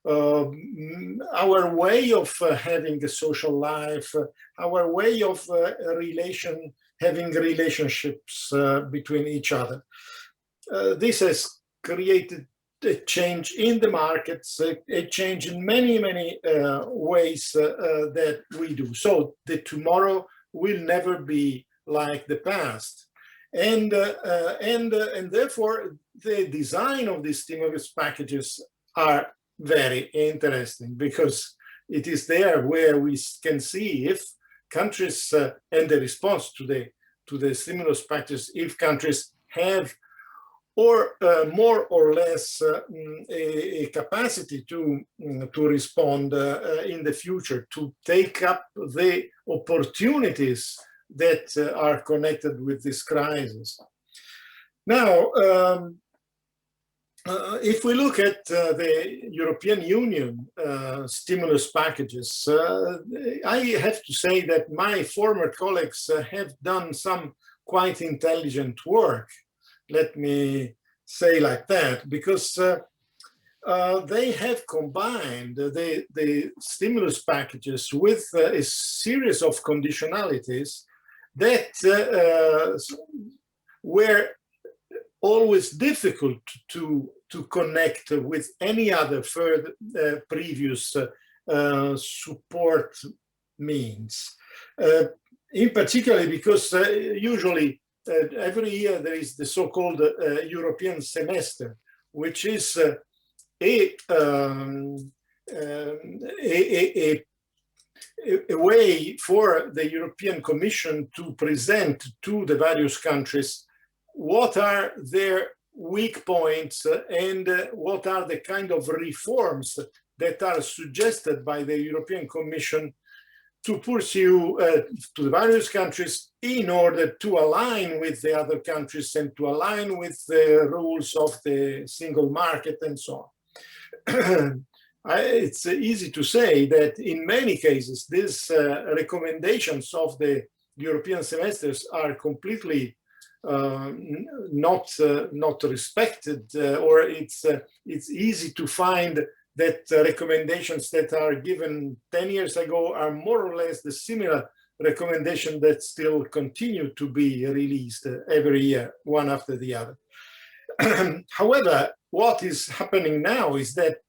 our way of having a social life, our way of having relationships between each other. This has created a change in the markets, a change in many, many ways that we do. So the tomorrow will never be like the past. And therefore, the design of these stimulus packages are very interesting, because it is there where we can see if countries and the response to the stimulus packages, if countries have or more or less a capacity to respond in the future, to take up the opportunities that are connected with this crisis. Now, if we look at the European Union stimulus packages, I have to say that my former colleagues have done some quite intelligent work, let me say like that, because they have combined the stimulus packages with a series of conditionalities that were always difficult to connect with any other further previous support means. In particular, because usually every year there is the so-called European semester, which is a way for the European Commission to present to the various countries what are their weak points and what are the kind of reforms that are suggested by the European Commission to pursue to the various countries in order to align with the other countries and to align with the rules of the single market and so on. It's easy to say that in many cases, these recommendations of the European semesters are completely not respected, or it's easy to find that recommendations that are given 10 years ago are more or less the similar recommendation that still continue to be released every year, one after the other. However, what is happening now is that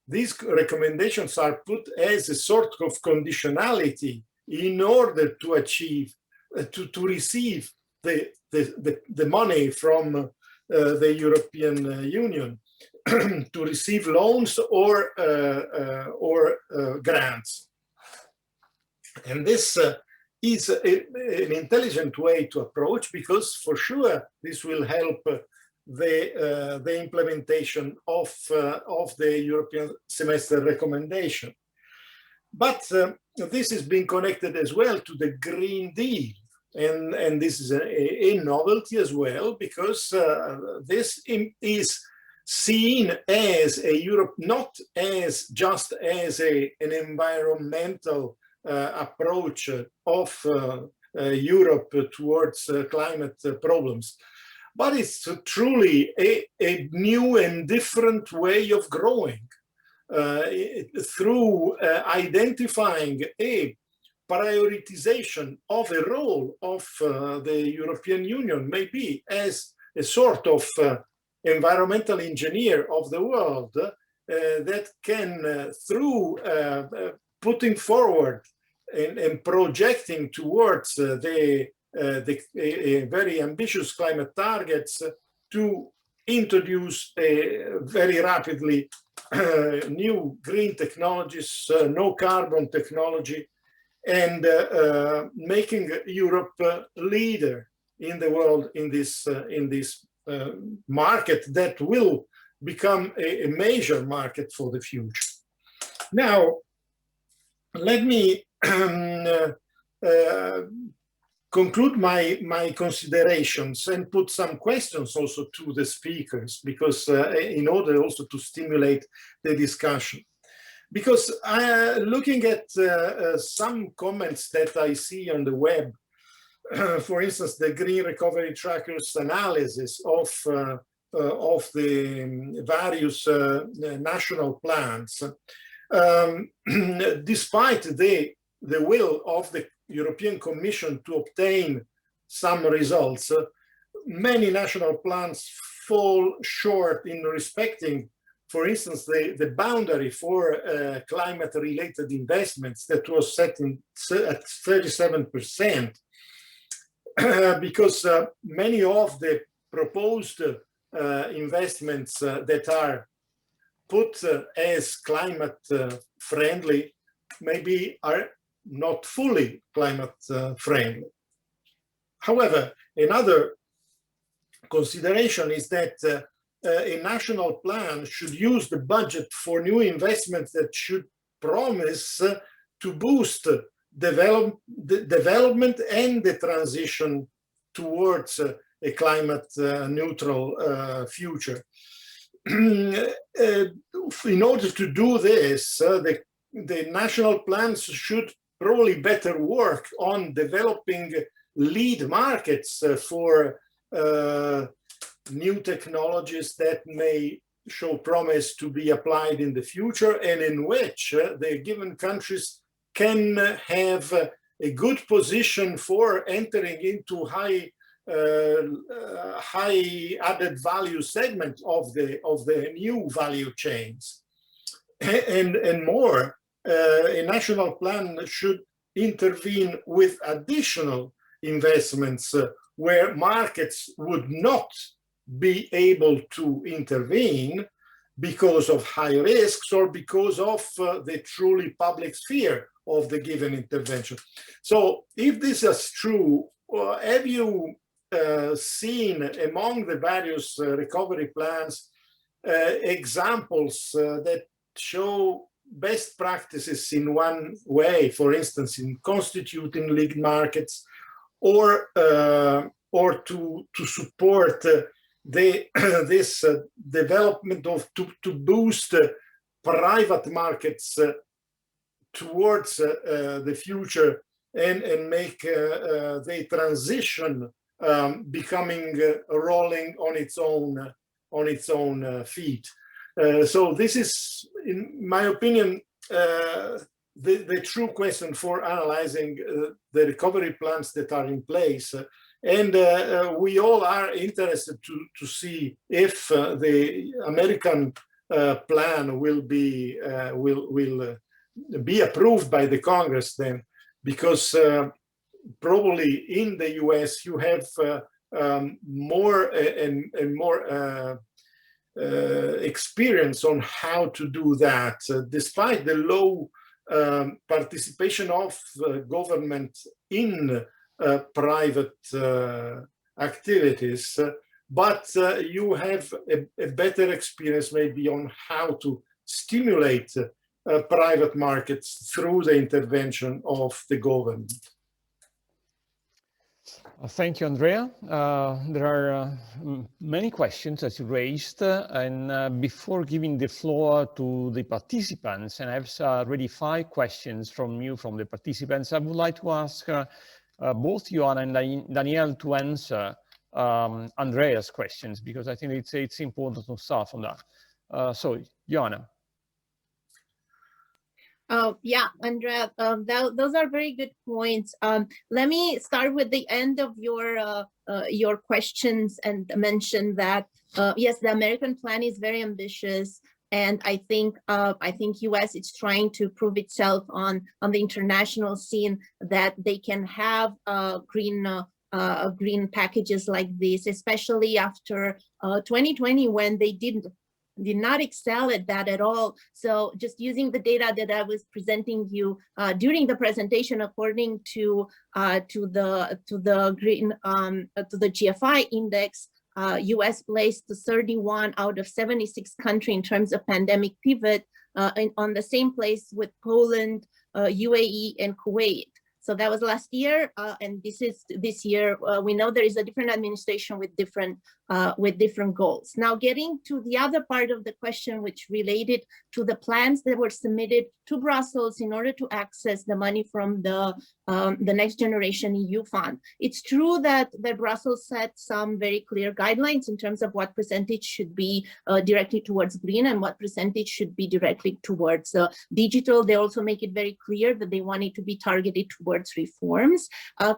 these recommendations are put as a sort of conditionality in order to achieve, to receive the money from the European Union, to receive loans or grants. And this is an intelligent way to approach, because for sure this will help the implementation of the European semester recommendation. But this is being connected as well to the Green Deal. And this is a novelty as well, because this is seen as a Europe, not as just as an environmental approach of Europe towards climate problems, but it's truly a new and different way of growing through identifying a prioritization of a role of the European Union, maybe as a sort of environmental engineer of the world that can, through putting forward and projecting towards the very ambitious climate targets, to introduce very rapidly new green technologies, no carbon technology, and making Europe leader in the world in this market that will become a major market for the future. Now, let me conclude my considerations and put some questions also to the speakers, because in order also to stimulate the discussion. Because looking at some comments that I see on the web, for instance, the Green Recovery Tracker's analysis of the various national plans, despite the will of the European Commission to obtain some results, many national plans fall short in respecting, for instance, the boundary for climate-related investments that was set at 37%. because many of the proposed investments that are put as climate friendly maybe are not fully climate friendly. However, another consideration is that a national plan should use the budget for new investments that should promise to boost development and the transition towards a climate neutral future. In order to do this, the national plans should probably better work on developing lead markets for new technologies that may show promise to be applied in the future, and in which the given countries can have a good position for entering into high added value segment of the new value chains. And more, a national plan should intervene with additional investments where markets would not be able to intervene because of high risks or because of the truly public sphere of the given intervention. So if this is true, have you seen among the various recovery plans examples that show best practices in one way, for instance, in constituting lead markets, or to support this development of to boost private markets towards the future and make the transition becoming rolling on its own feet. So this is, in my opinion, the true question for analyzing the recovery plans that are in place. And we all are interested to see if the American plan will be approved by the Congress then, because probably in the US you have more and more experience on how to do that, despite the low participation of government in private activities, but you have a better experience maybe on how to stimulate private markets through the intervention of the government. Thank you, Andrea. There are many questions that you raised, and before giving the floor to the participants, and I have already 5 questions from the participants, I would like to ask both Ioana and Danielle to answer Andrea's questions, because I think it's important to start from that. So, Ioana. Yeah, Andrea, those are very good points. Let me start with the end of your questions and mention that yes, the American plan is very ambitious, and I think US is trying to prove itself on the international scene that they can have green packages like this, especially after 2020 when they did not excel at that at all. So just using the data that I was presenting you during the presentation, according to the GFI index, US placed 31 out of 76 countries in terms of pandemic pivot, on the same place with Poland, UAE, and Kuwait. So that was last year, and this year. We know there is a different administration with different goals. Now, getting to the other part of the question, which related to the plans that were submitted to Brussels in order to access the money from the Next Generation EU fund. It's true that Brussels set some very clear guidelines in terms of what percentage should be directly towards green and what percentage should be directly towards digital. They also make it very clear that they want it to be targeted towards reforms.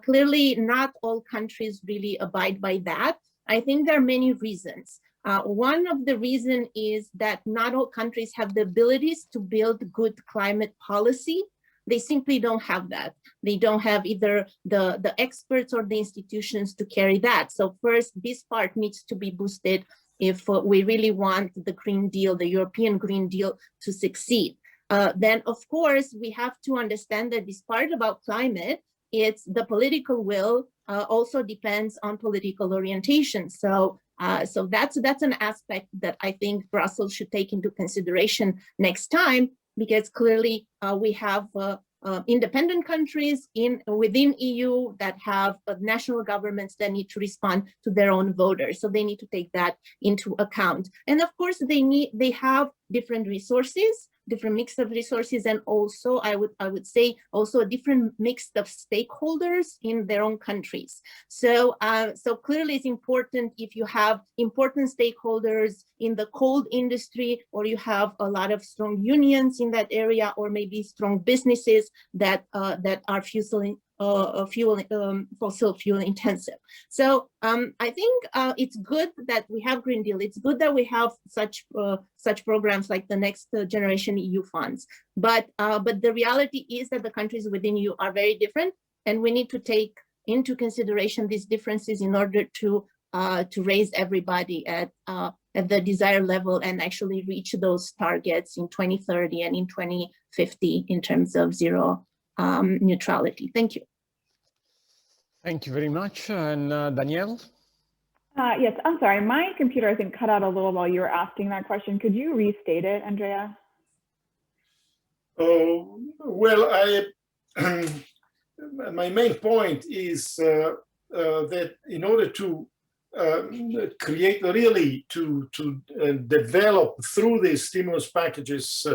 Clearly, not all countries really abide by that. I think there are many reasons. One of the reasons is that not all countries have the abilities to build good climate policy. they simply don't have that. They don't have either the experts or the institutions to carry that. So first, this part needs to be boosted if we really want the Green Deal, the European Green Deal, to succeed. Then, of course, we have to understand that this part about climate, it's the political will also depends on political orientation. So that's an aspect that I think Brussels should take into consideration next time, because clearly we have independent countries within EU that have national governments that need to respond to their own voters. So they need to take that into account. And of course, they have different resources, different mix of resources, and also I would say also a different mix of stakeholders in their own countries. So clearly it's important if you have important stakeholders in the coal industry, or you have a lot of strong unions in that area, or maybe strong businesses that are fossil fuel intensive. So I think it's good that we have Green Deal. It's good that we have such programs like the Next Generation EU funds. But the reality is that the countries within EU are very different, and we need to take into consideration these differences in order to raise everybody at the desired level and actually reach those targets in 2030 and in 2050 in terms of zero neutrality. Thank you. Thank you very much. And Danielle? Yes, I'm sorry. My computer, I think, cut out a little while you were asking that question. Could you restate it, Andrea? Oh, well, my main point is that in order to create really to develop through these stimulus packages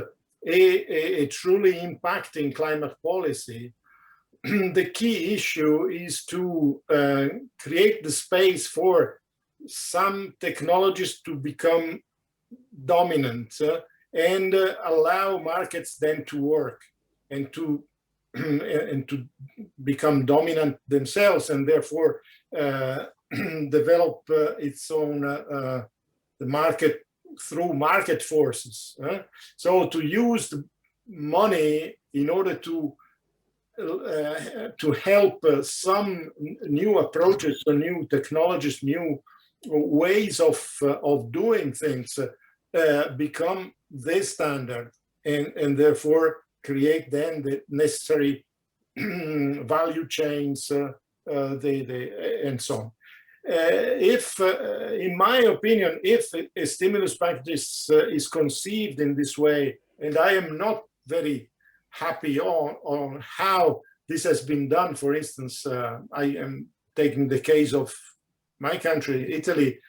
a truly impacting climate policy, the key issue is to create the space for some technologies to become dominant and allow markets then to work and to become dominant themselves, and therefore develop its own the market through market forces. So to use the money in order to help some new approaches or new technologies, new ways of doing things become the standard, and therefore create then the necessary value chains and so on. If, in my opinion, if a stimulus package is conceived in this way, and I am not very happy on how this has been done. For instance, I am taking the case of my country, Italy.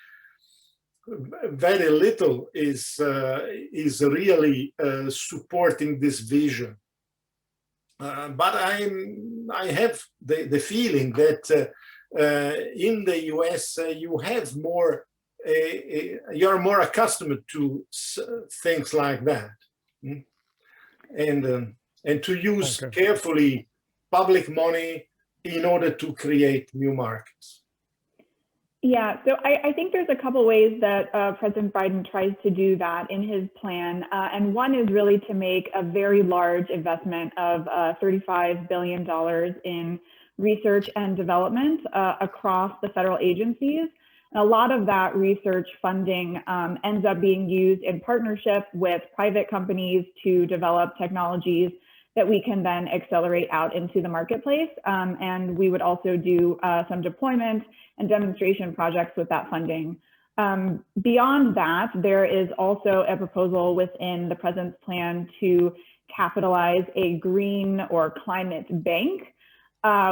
Very little is really supporting this vision. But I have the feeling that in the US you have more, you're more accustomed to things like that, and to use carefully public money in order to create new markets. Yeah, so I think there's a couple ways that President Biden tries to do that in his plan. And one is really to make a very large investment of $35 billion in research and development across the federal agencies. And a lot of that research funding ends up being used in partnership with private companies to develop technologies that we can then accelerate out into the marketplace. And we would also do some deployment and demonstration projects with that funding. Beyond that, there is also a proposal within the President's plan to capitalize a green or climate bank,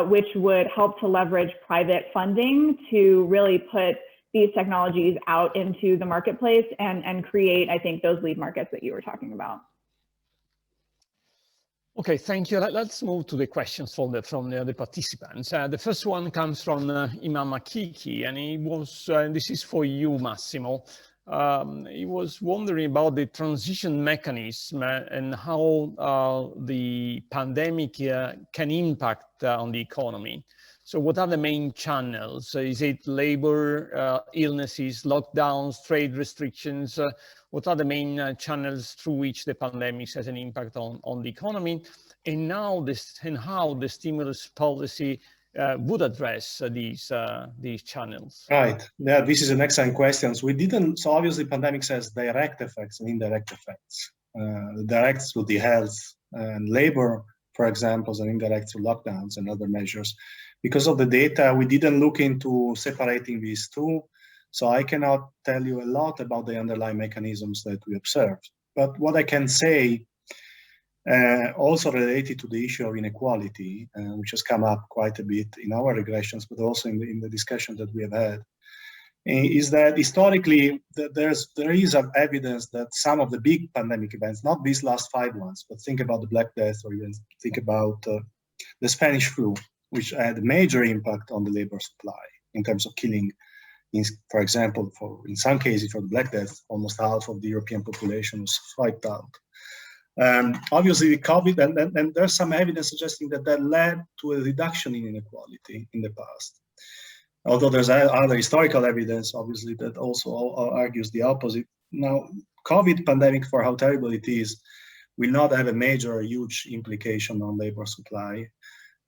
which would help to leverage private funding to really put these technologies out into the marketplace and create, I think, those lead markets that you were talking about. Okay, thank you. Let's move to the questions from the participants. The first one comes from Imam Makiki, and he was, this is for you, Massimo. He was wondering about the transition mechanism and how the pandemic can impact on the economy. So what are the main channels? Is it labor, illnesses, lockdowns, trade restrictions? What are the main channels through which the pandemic has an impact on the economy? and how the stimulus policy would address these channels? Right. Yeah, this is an excellent question. So we didn't. So obviously, pandemics has direct effects and indirect effects. The direct through the health and labor, for example, and indirect through lockdowns and other measures. Because of the data, we didn't look into separating these two. So I cannot tell you a lot about the underlying mechanisms that we observed. But what I can say, also related to the issue of inequality, which has come up quite a bit in our regressions, but also in the discussion that we have had, is that historically there is evidence that some of the big pandemic events, not these last 5 ones, but think about the Black Death, or even think about the Spanish flu, which had a major impact on the labor supply in terms of killing. For example, in some cases for the Black Death, almost half of the European population was wiped out. Obviously, the COVID, and there's some evidence suggesting that led to a reduction in inequality in the past. Although there's other historical evidence, obviously, that also argues the opposite. Now, COVID pandemic, for how terrible it is, will not have a major, huge implication on labor supply.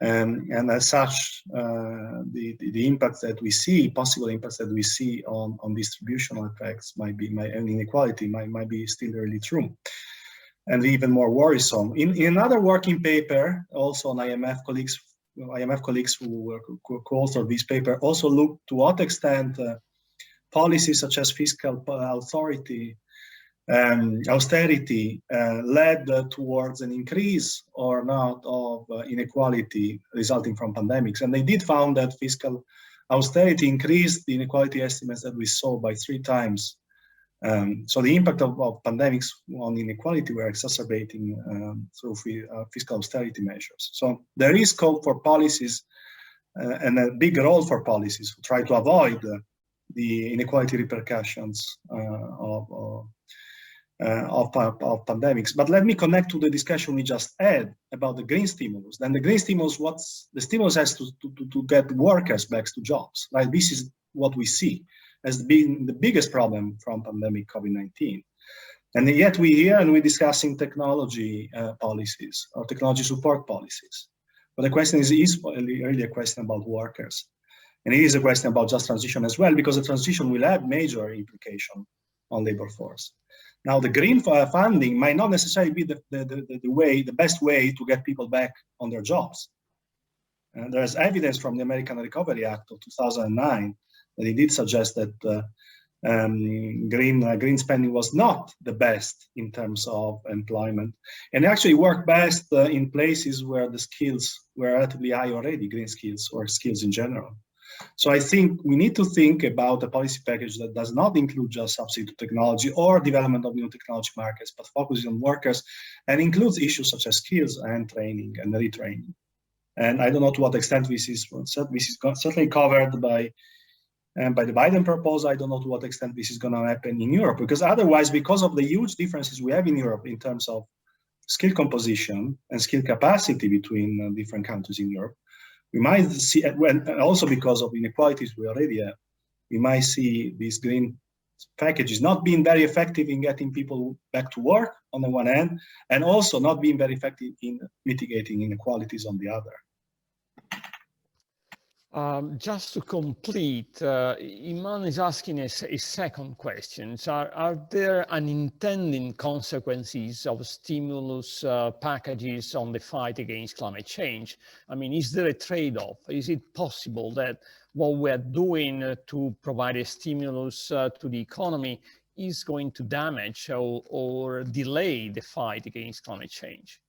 And as such, the impacts that we see, possible impacts that we see on distributional effects and inequality might be still really true, and even more worrisome. In another working paper, also on IMF colleagues who co-authored this paper also looked to what extent policies such as fiscal authority austerity led towards an increase or not of inequality resulting from pandemics. And they did found that fiscal austerity increased the inequality estimates that we saw by 3 times. So the impact of pandemics on inequality were exacerbating through fiscal austerity measures. So there is scope for policies and a big role for policies to try to avoid the inequality repercussions of pandemics. But let me connect to the discussion we just had about the green stimulus. Then the green stimulus, the stimulus has to get workers back to jobs, right? This is what we see as being the biggest problem from pandemic COVID-19. And yet we hear and we're discussing technology policies or technology support policies. But the question is really a question about workers. And it is a question about just transition as well, because the transition will have major implication on labor force. Now, the green funding might not necessarily be the best way to get people back on their jobs. And there's evidence from the American Recovery Act of 2009 that it did suggest that green spending was not the best in terms of employment, and actually worked best in places where the skills were relatively high already, green skills or skills in general. So I think we need to think about a policy package that does not include just subsidy to technology or development of new technology markets, but focuses on workers and includes issues such as skills and training and retraining. And I don't know to what extent this is certainly covered by the Biden proposal. I don't know to what extent this is going to happen in Europe, because otherwise, because of the huge differences we have in Europe in terms of skill composition and skill capacity between different countries in Europe, we might see, and also because of inequalities we already have, we might see these green packages not being very effective in getting people back to work on the one hand, and also not being very effective in mitigating inequalities on the other. Just to complete, Iman is asking a second question. Are there unintended consequences of stimulus packages on the fight against climate change? I mean, is there a trade-off? Is it possible that what we're doing to provide a stimulus to the economy is going to damage or delay the fight against climate change?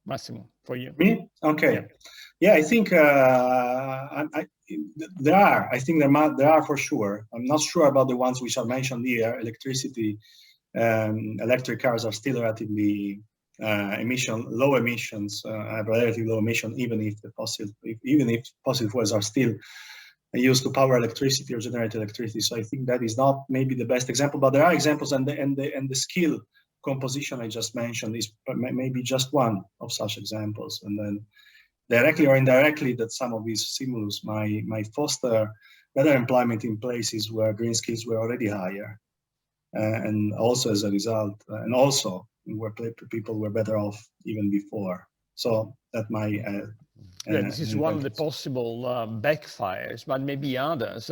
Massimo, for you. Me? Okay. Yeah, I think there are for sure. I'm not sure about the ones which are mentioned here. Electricity, electric cars are still relatively low emissions, have relatively low emission, even if fossil fuels are still used to power electricity or generate electricity. So I think that is not maybe the best example, but there are examples, and the skill composition I just mentioned is maybe just one of such examples. And then directly or indirectly, that some of these stimulus might foster better employment in places where green skills were already higher. and also as a result, and also people were better off even before. So that might yeah, this is one of the possible backfires, but maybe others,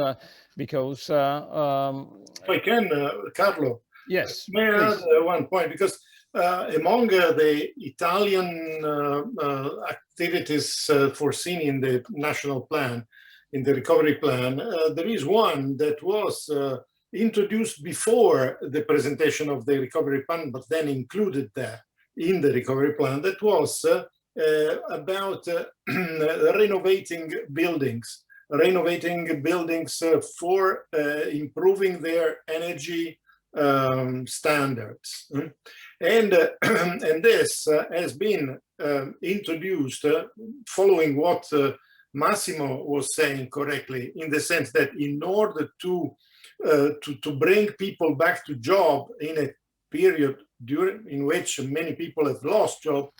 because if I can, Carlo. Yes, may I add one point, because among the Italian activities foreseen in the national plan, in the recovery plan, there is one that was introduced before the presentation of the recovery plan, but then included there in the recovery plan, that was about renovating buildings for improving their energy standards. And this has been introduced following what Massimo was saying correctly, in the sense that in order to bring people back to job in a period in which many people have lost job,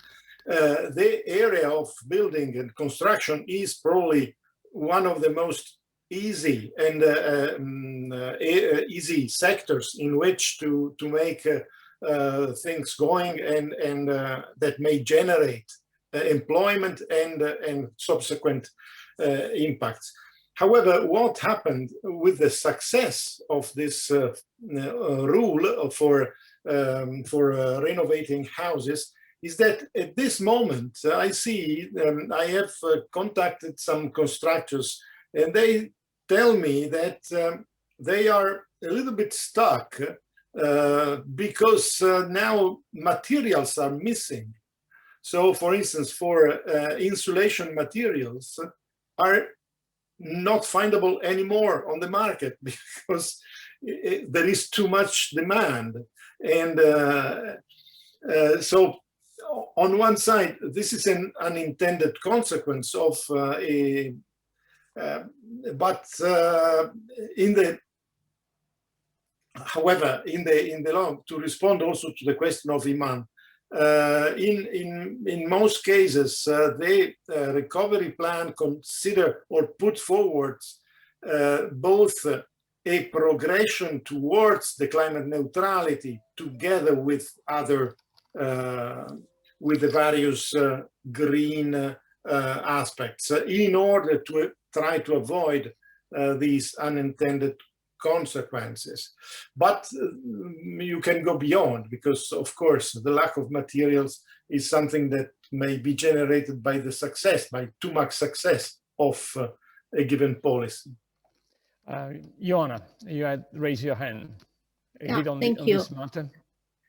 the area of building and construction is probably one of the most easy and easy sectors in which to make things going, and that may generate employment and subsequent impacts. However, what happened with the success of this rule for renovating houses is that at this moment, I see, I have contacted some constructors, and they tell me that they are a little bit stuck because now materials are missing. So, for instance, for insulation materials are not findable anymore on the market because there is too much demand. And so on one side, this is an unintended consequence of however, in the long, to respond also to the question of Iman, in most cases, the recovery plan consider or put forward both a progression towards the climate neutrality together with other, with the various green aspects in order to try to avoid these unintended consequences. But you can go beyond, because of course the lack of materials is something that may be generated by the success, by too much success of a given policy. Ioana, you had raised your hand. Thank you. This matter?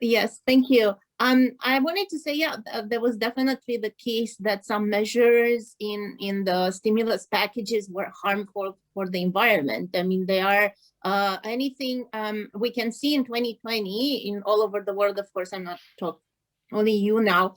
Yes, thank you. I wanted to say, yeah, there was definitely the case that some measures in the stimulus packages were harmful for the environment. I mean, they are anything we can see in 2020 in all over the world. Of course, I'm not talking only you now.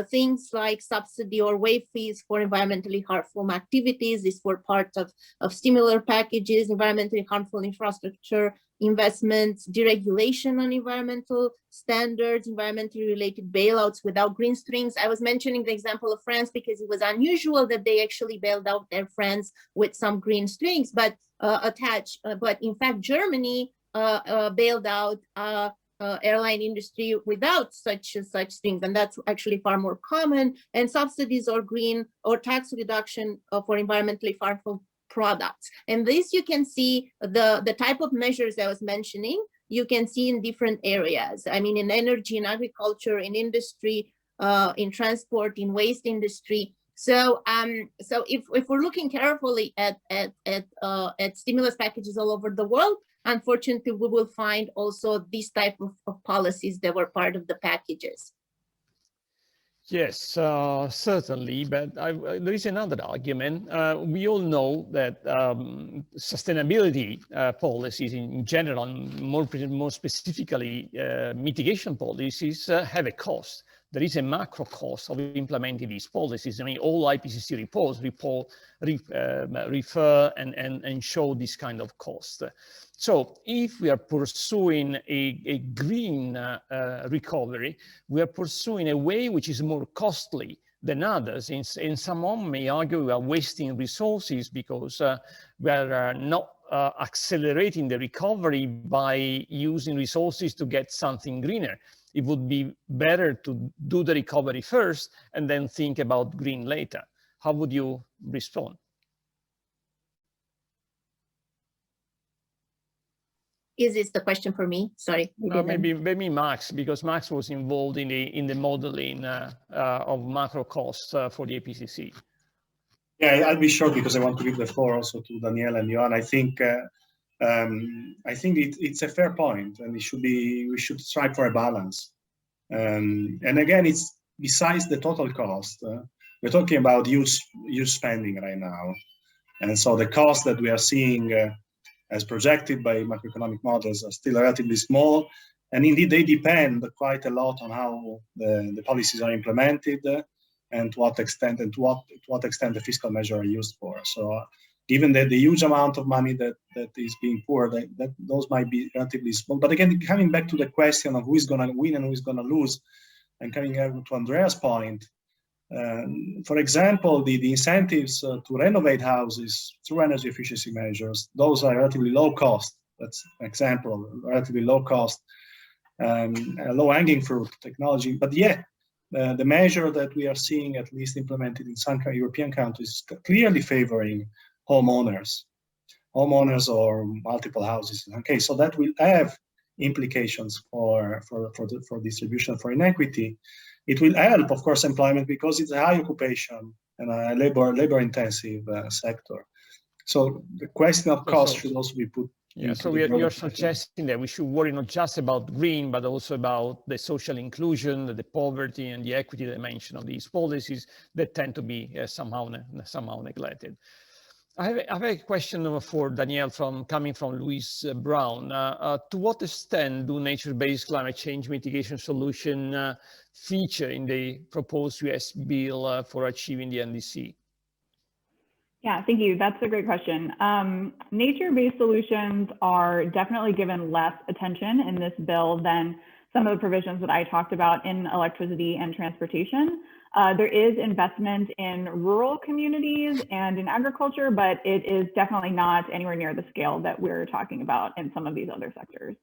Things like subsidy or waive fees for environmentally harmful activities. These were part of stimulus packages, environmentally harmful infrastructure investments, deregulation on environmental standards, environmentally related bailouts without green strings. I was mentioning the example of France because it was unusual that they actually bailed out their France with some green strings, but attached. But in fact, Germany bailed out airline industry without such strings, and that's actually far more common. And subsidies or green or tax reduction for environmentally harmful products. And this you can see the type of measures I was mentioning, you can see in different areas. I mean, in energy, in agriculture, in industry, in transport, in waste industry. So if we're looking carefully at stimulus packages all over the world, unfortunately, we will find also these type of policies that were part of the packages. Yes, certainly, but there is another argument. We all know that sustainability policies in general, and more specifically mitigation policies, have a cost. There is a macro cost of implementing these policies. I mean, all IPCC reports refer and show this kind of cost. So if we are pursuing a green recovery, we are pursuing a way which is more costly than others. And someone may argue we are wasting resources because we are not accelerating the recovery by using resources to get something greener. It would be better to do the recovery first and then think about green later. How would you respond? Is this the question for me? Sorry. Maybe Max, because Max was involved in the modeling of macro costs for the APCC. Yeah, I'll be short because I want to give the floor also to Danielle and Ioana. I think it's a fair point, and we should strive for a balance. And again, it's besides the total cost. We're talking about use spending right now, and so the costs that we are seeing as projected by macroeconomic models are still relatively small, and indeed they depend quite a lot on how the policies are implemented and to what extent the fiscal measures are used for. So given that the huge amount of money that is being poured, that those might be relatively small. But again, coming back to the question of who is going to win and who is going to lose, and coming to Andrea's point, for example, the incentives to renovate houses through energy efficiency measures, those are relatively low cost. That's an example of relatively low cost, low-hanging fruit technology. But yet, the measure that we are seeing, at least implemented in some European countries, clearly favoring homeowners or multiple houses. Okay, so that will have implications for distribution, for inequity. It will help, of course, employment because it's a high occupation and a labor-intensive sector. So the question of cost should also be put. Yeah, so you're suggesting that we should worry not just about green, but also about the social inclusion, the poverty, and the equity dimension of these policies that tend to be somehow neglected. I have a question for Danielle coming from Luis Brown. To what extent do nature-based climate change mitigation solution feature in the proposed US bill for achieving the NDC? Yeah, thank you. That's a great question. Nature-based solutions are definitely given less attention in this bill than some of the provisions that I talked about in electricity and transportation. There is investment in rural communities and in agriculture, but it is definitely not anywhere near the scale that we're talking about in some of these other sectors.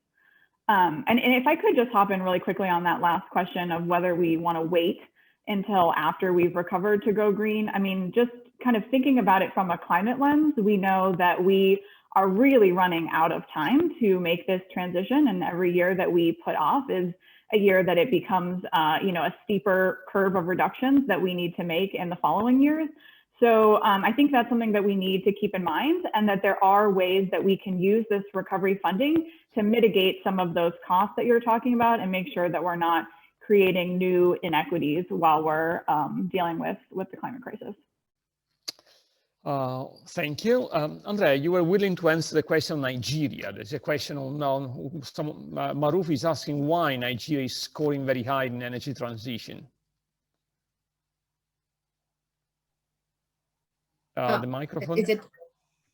And if I could just hop in really quickly on that last question of whether we want to wait until after we've recovered to go green. I mean, just kind of thinking about it from a climate lens, we know that we are really running out of time to make this transition. And every year that we put off is a year that it becomes, a steeper curve of reductions that we need to make in the following years. So I think that's something that we need to keep in mind, and that there are ways that we can use this recovery funding to mitigate some of those costs that you're talking about and make sure that we're not creating new inequities while we're dealing with the climate crisis. Thank you. Andrea, you were willing to answer the question on Nigeria. There's a question on Maruf is asking why Nigeria is scoring very high in energy transition. The microphone.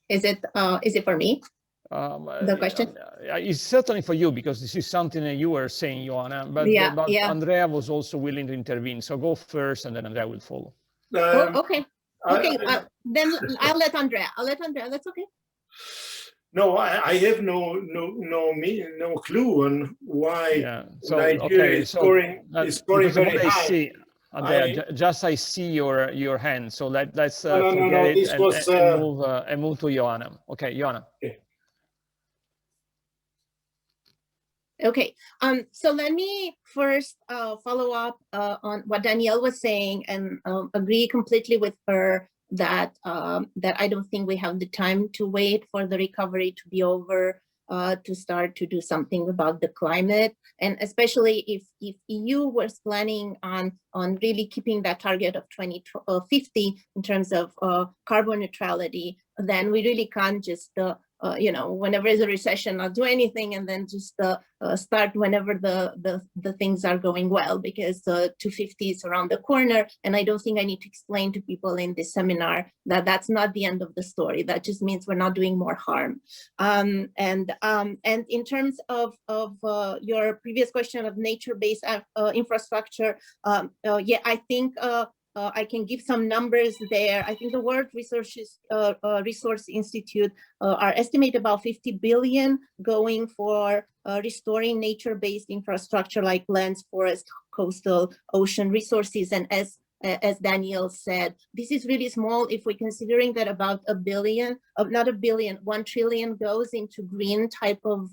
Is it for me? The question? It's certainly for you, because this is something that you were saying, Ioana, but Andrea was also willing to intervene. So go first and then Andrea will follow. Okay. Okay, then I'll let Andrea. That's okay. No, I have no clue on why Nigeria is scoring very high. Andrea, I see your hand, so let's forget it and move to Ioana. Okay, Ioana. Okay, so let me first follow up on what Danielle was saying and agree completely with her that I don't think we have the time to wait for the recovery to be over to start to do something about the climate. And especially if EU was planning on really keeping that target of 2050 in terms of carbon neutrality, then we really can't just whenever there's a recession, not do anything, and then just start whenever the things are going well, because 250 is around the corner. And I don't think I need to explain to people in this seminar that that's not the end of the story. That just means we're not doing more harm. And in terms of your previous question of nature-based infrastructure, I think I can give some numbers there. I think the World Resource Institute are estimated about 50 billion going for restoring nature-based infrastructure like lands, forests, coastal, ocean resources. And as Daniel said, this is really small if we're considering that about $1 trillion goes into green type of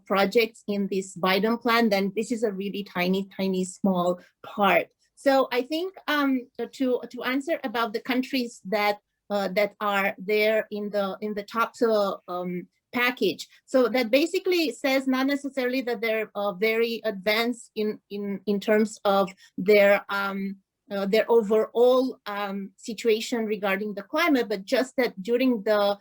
projects in this Biden plan, then this is a really tiny, small part. So I think to answer about the countries that are there in the top package, so that basically says not necessarily that they're very advanced in terms of their overall situation regarding the climate, but just that during the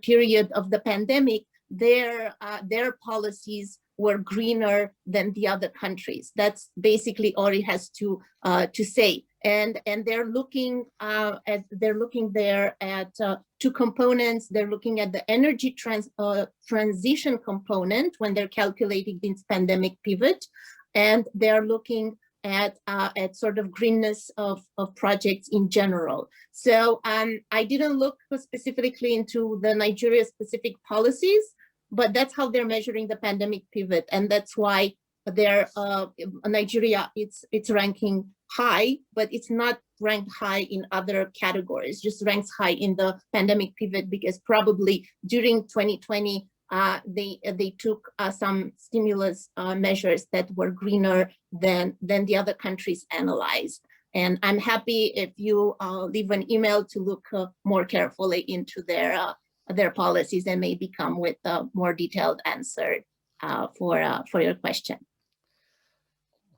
period of the pandemic, their policies were greener than the other countries. That's basically all it has to say. And they're looking there at two components. They're looking at the energy transition component when they're calculating this pandemic pivot, and they're looking at sort of greenness of projects in general. So I didn't look specifically into the Nigeria specific policies, but that's how they're measuring the pandemic pivot, and that's why they're Nigeria. It's ranking high, but it's not ranked high in other categories. Just ranks high in the pandemic pivot because probably during 2020 they took some stimulus measures that were greener than the other countries analyzed. And I'm happy if you leave an email to look more carefully into their policies and maybe come with a more detailed answer for your question.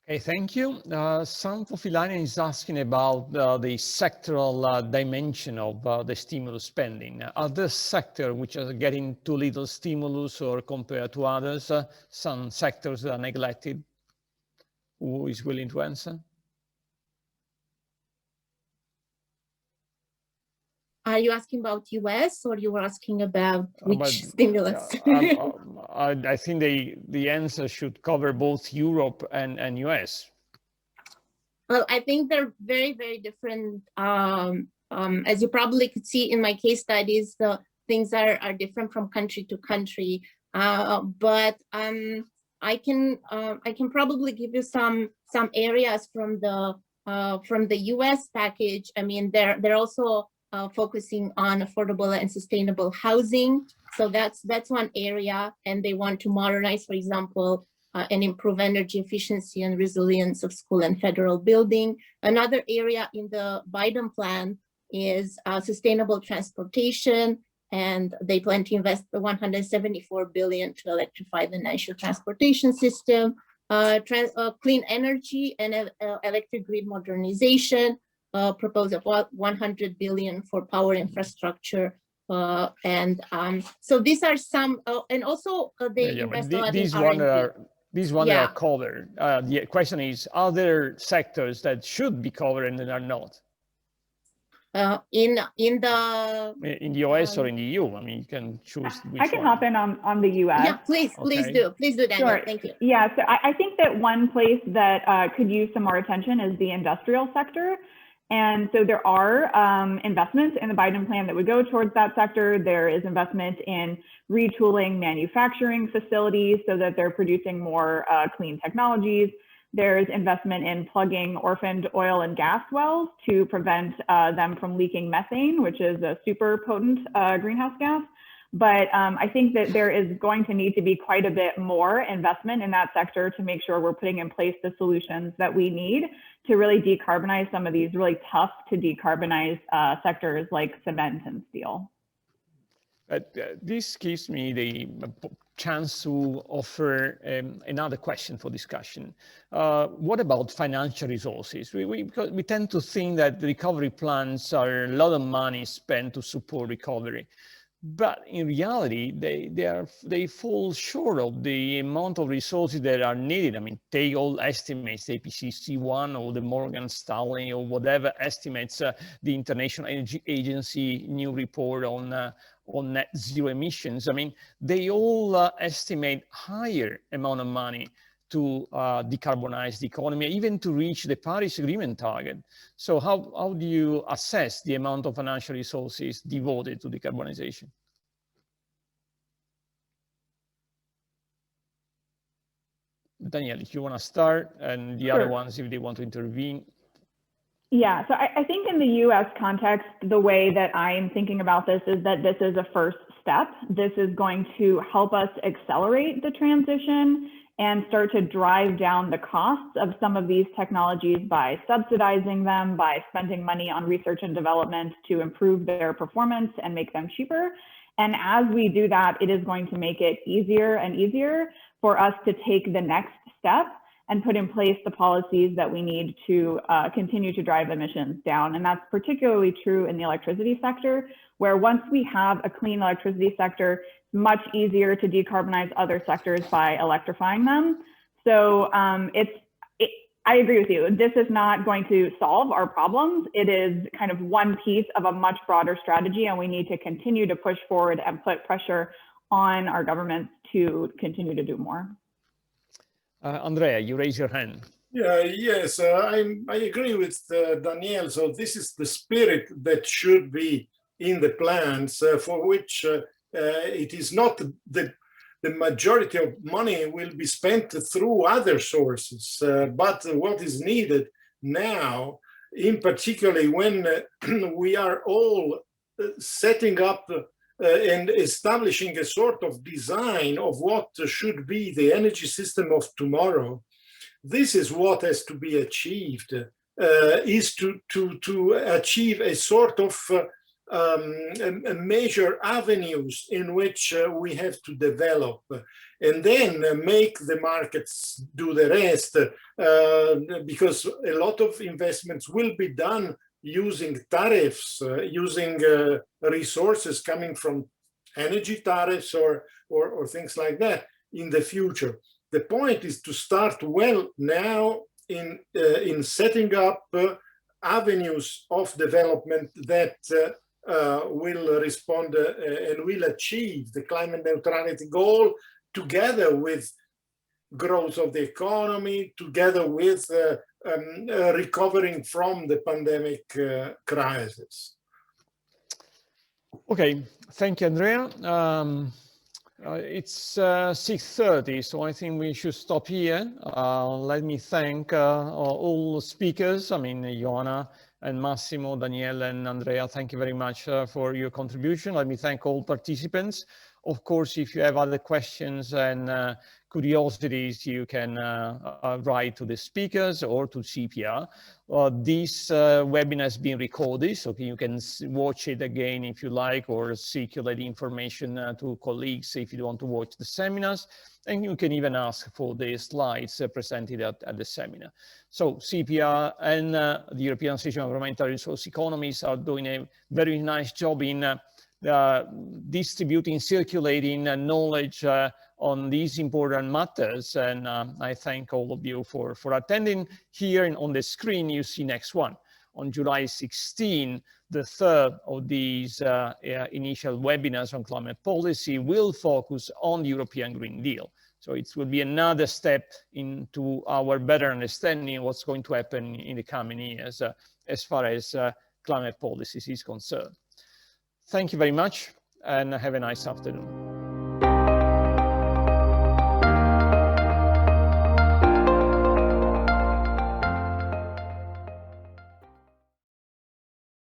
Okay, thank you. Santo Filani is asking about the sectoral dimension of the stimulus spending. Are there sectors which are getting too little stimulus or compared to others? Some sectors that are neglected? Who is willing to answer? Are you asking about US or you were asking about which stimulus? I think the answer should cover both Europe and US. Well, I think they're very, very different. As you probably could see in my case studies, the things are different from country to country. But I can probably give you some areas from the US package. I mean, they're also focusing on affordable and sustainable housing. So that's one area, and they want to modernize, for example, and improve energy efficiency and resilience of school and federal building. Another area in the Biden plan is sustainable transportation, and they plan to invest $174 billion to electrify the national transportation system, clean energy and electric grid modernization, propose about $100 billion for power infrastructure. So these are some, and also they invest a lot in R&D. These ones are covered. The question is, are there sectors that should be covered and that are not? In the US or in the EU? I mean, you can choose which I can hop in on the US. Yeah, please do, Daniel. Sure. Thank you. Yeah, so I think that one place that could use some more attention is the industrial sector. And so there are investments in the Biden plan that would go towards that sector. There is investment in retooling manufacturing facilities so that they're producing more clean technologies. There's investment in plugging orphaned oil and gas wells to prevent them from leaking methane, which is a super potent greenhouse gas. But I think that there is going to need to be quite a bit more investment in that sector to make sure we're putting in place the solutions that we need to really decarbonize some of these really tough to decarbonize sectors like cement and steel. This gives me the chance to offer another question for discussion. What about financial resources? Because we tend to think that the recovery plans are a lot of money spent to support recovery. But in reality, they fall short of the amount of resources that are needed. I mean, take all estimates, the IPCC1 or the Morgan Stanley or whatever estimates the International Energy Agency new report on net zero emissions. I mean, they all estimate higher amount of money to decarbonize the economy, even to reach the Paris Agreement target. So how do you assess the amount of financial resources devoted to decarbonization? Danielle, if you want to start, and the other ones, if they want to intervene. Yeah, so I think in the US context, the way that I'm thinking about this is that this is a first step. This is going to help us accelerate the transition and start to drive down the costs of some of these technologies by subsidizing them, by spending money on research and development to improve their performance and make them cheaper. And as we do that, it is going to make it easier and easier for us to take the next step and put in place the policies that we need to continue to drive emissions down. And that's particularly true in the electricity sector, where once we have a clean electricity sector, it's much easier to decarbonize other sectors by electrifying them. So I agree with you. This is not going to solve our problems. It is kind of one piece of a much broader strategy, and we need to continue to push forward and put pressure on our governments to continue to do more. Andrea, you raise your hand. Yes, I agree with Danielle. So this is the spirit that should be in the plans, for which it is not the majority of money will be spent through other sources. But what is needed now, in particular when we are all setting up and establishing a sort of design of what should be the energy system of tomorrow, this is what has to be achieved, is to achieve a sort of major avenues in which we have to develop, and then make the markets do the rest, because a lot of investments will be done using tariffs, using resources coming from energy tariffs or things like that in the future. The point is to start well now in setting up avenues of development that will respond and will achieve the climate neutrality goal, together with growth of the economy, together with recovering from the pandemic crisis. Okay, thank you, Andrea. It's 6:30, so I think we should stop here. Let me thank all speakers. I mean, Ioana and Massimo, Danielle and Andrea, thank you very much for your contribution. Let me thank all participants. Of course, if you have other questions and curiosities, you can write to the speakers or to CEPR. This webinar has been recorded, so you can watch it again if you like, or circulate information to colleagues if you want to watch the seminars. And you can even ask for the slides presented at the seminar. So CEPR and the European Association of Environmental Resource Economies are doing a very nice job in distributing, circulating knowledge on these important matters. And I thank all of you for attending. Here on the screen, you see next one. On July 16, the third of these initial webinars on climate policy will focus on the European Green Deal. So it will be another step into our better understanding of what's going to happen in the coming years as far as climate policies is concerned. Thank you very much and have a nice afternoon.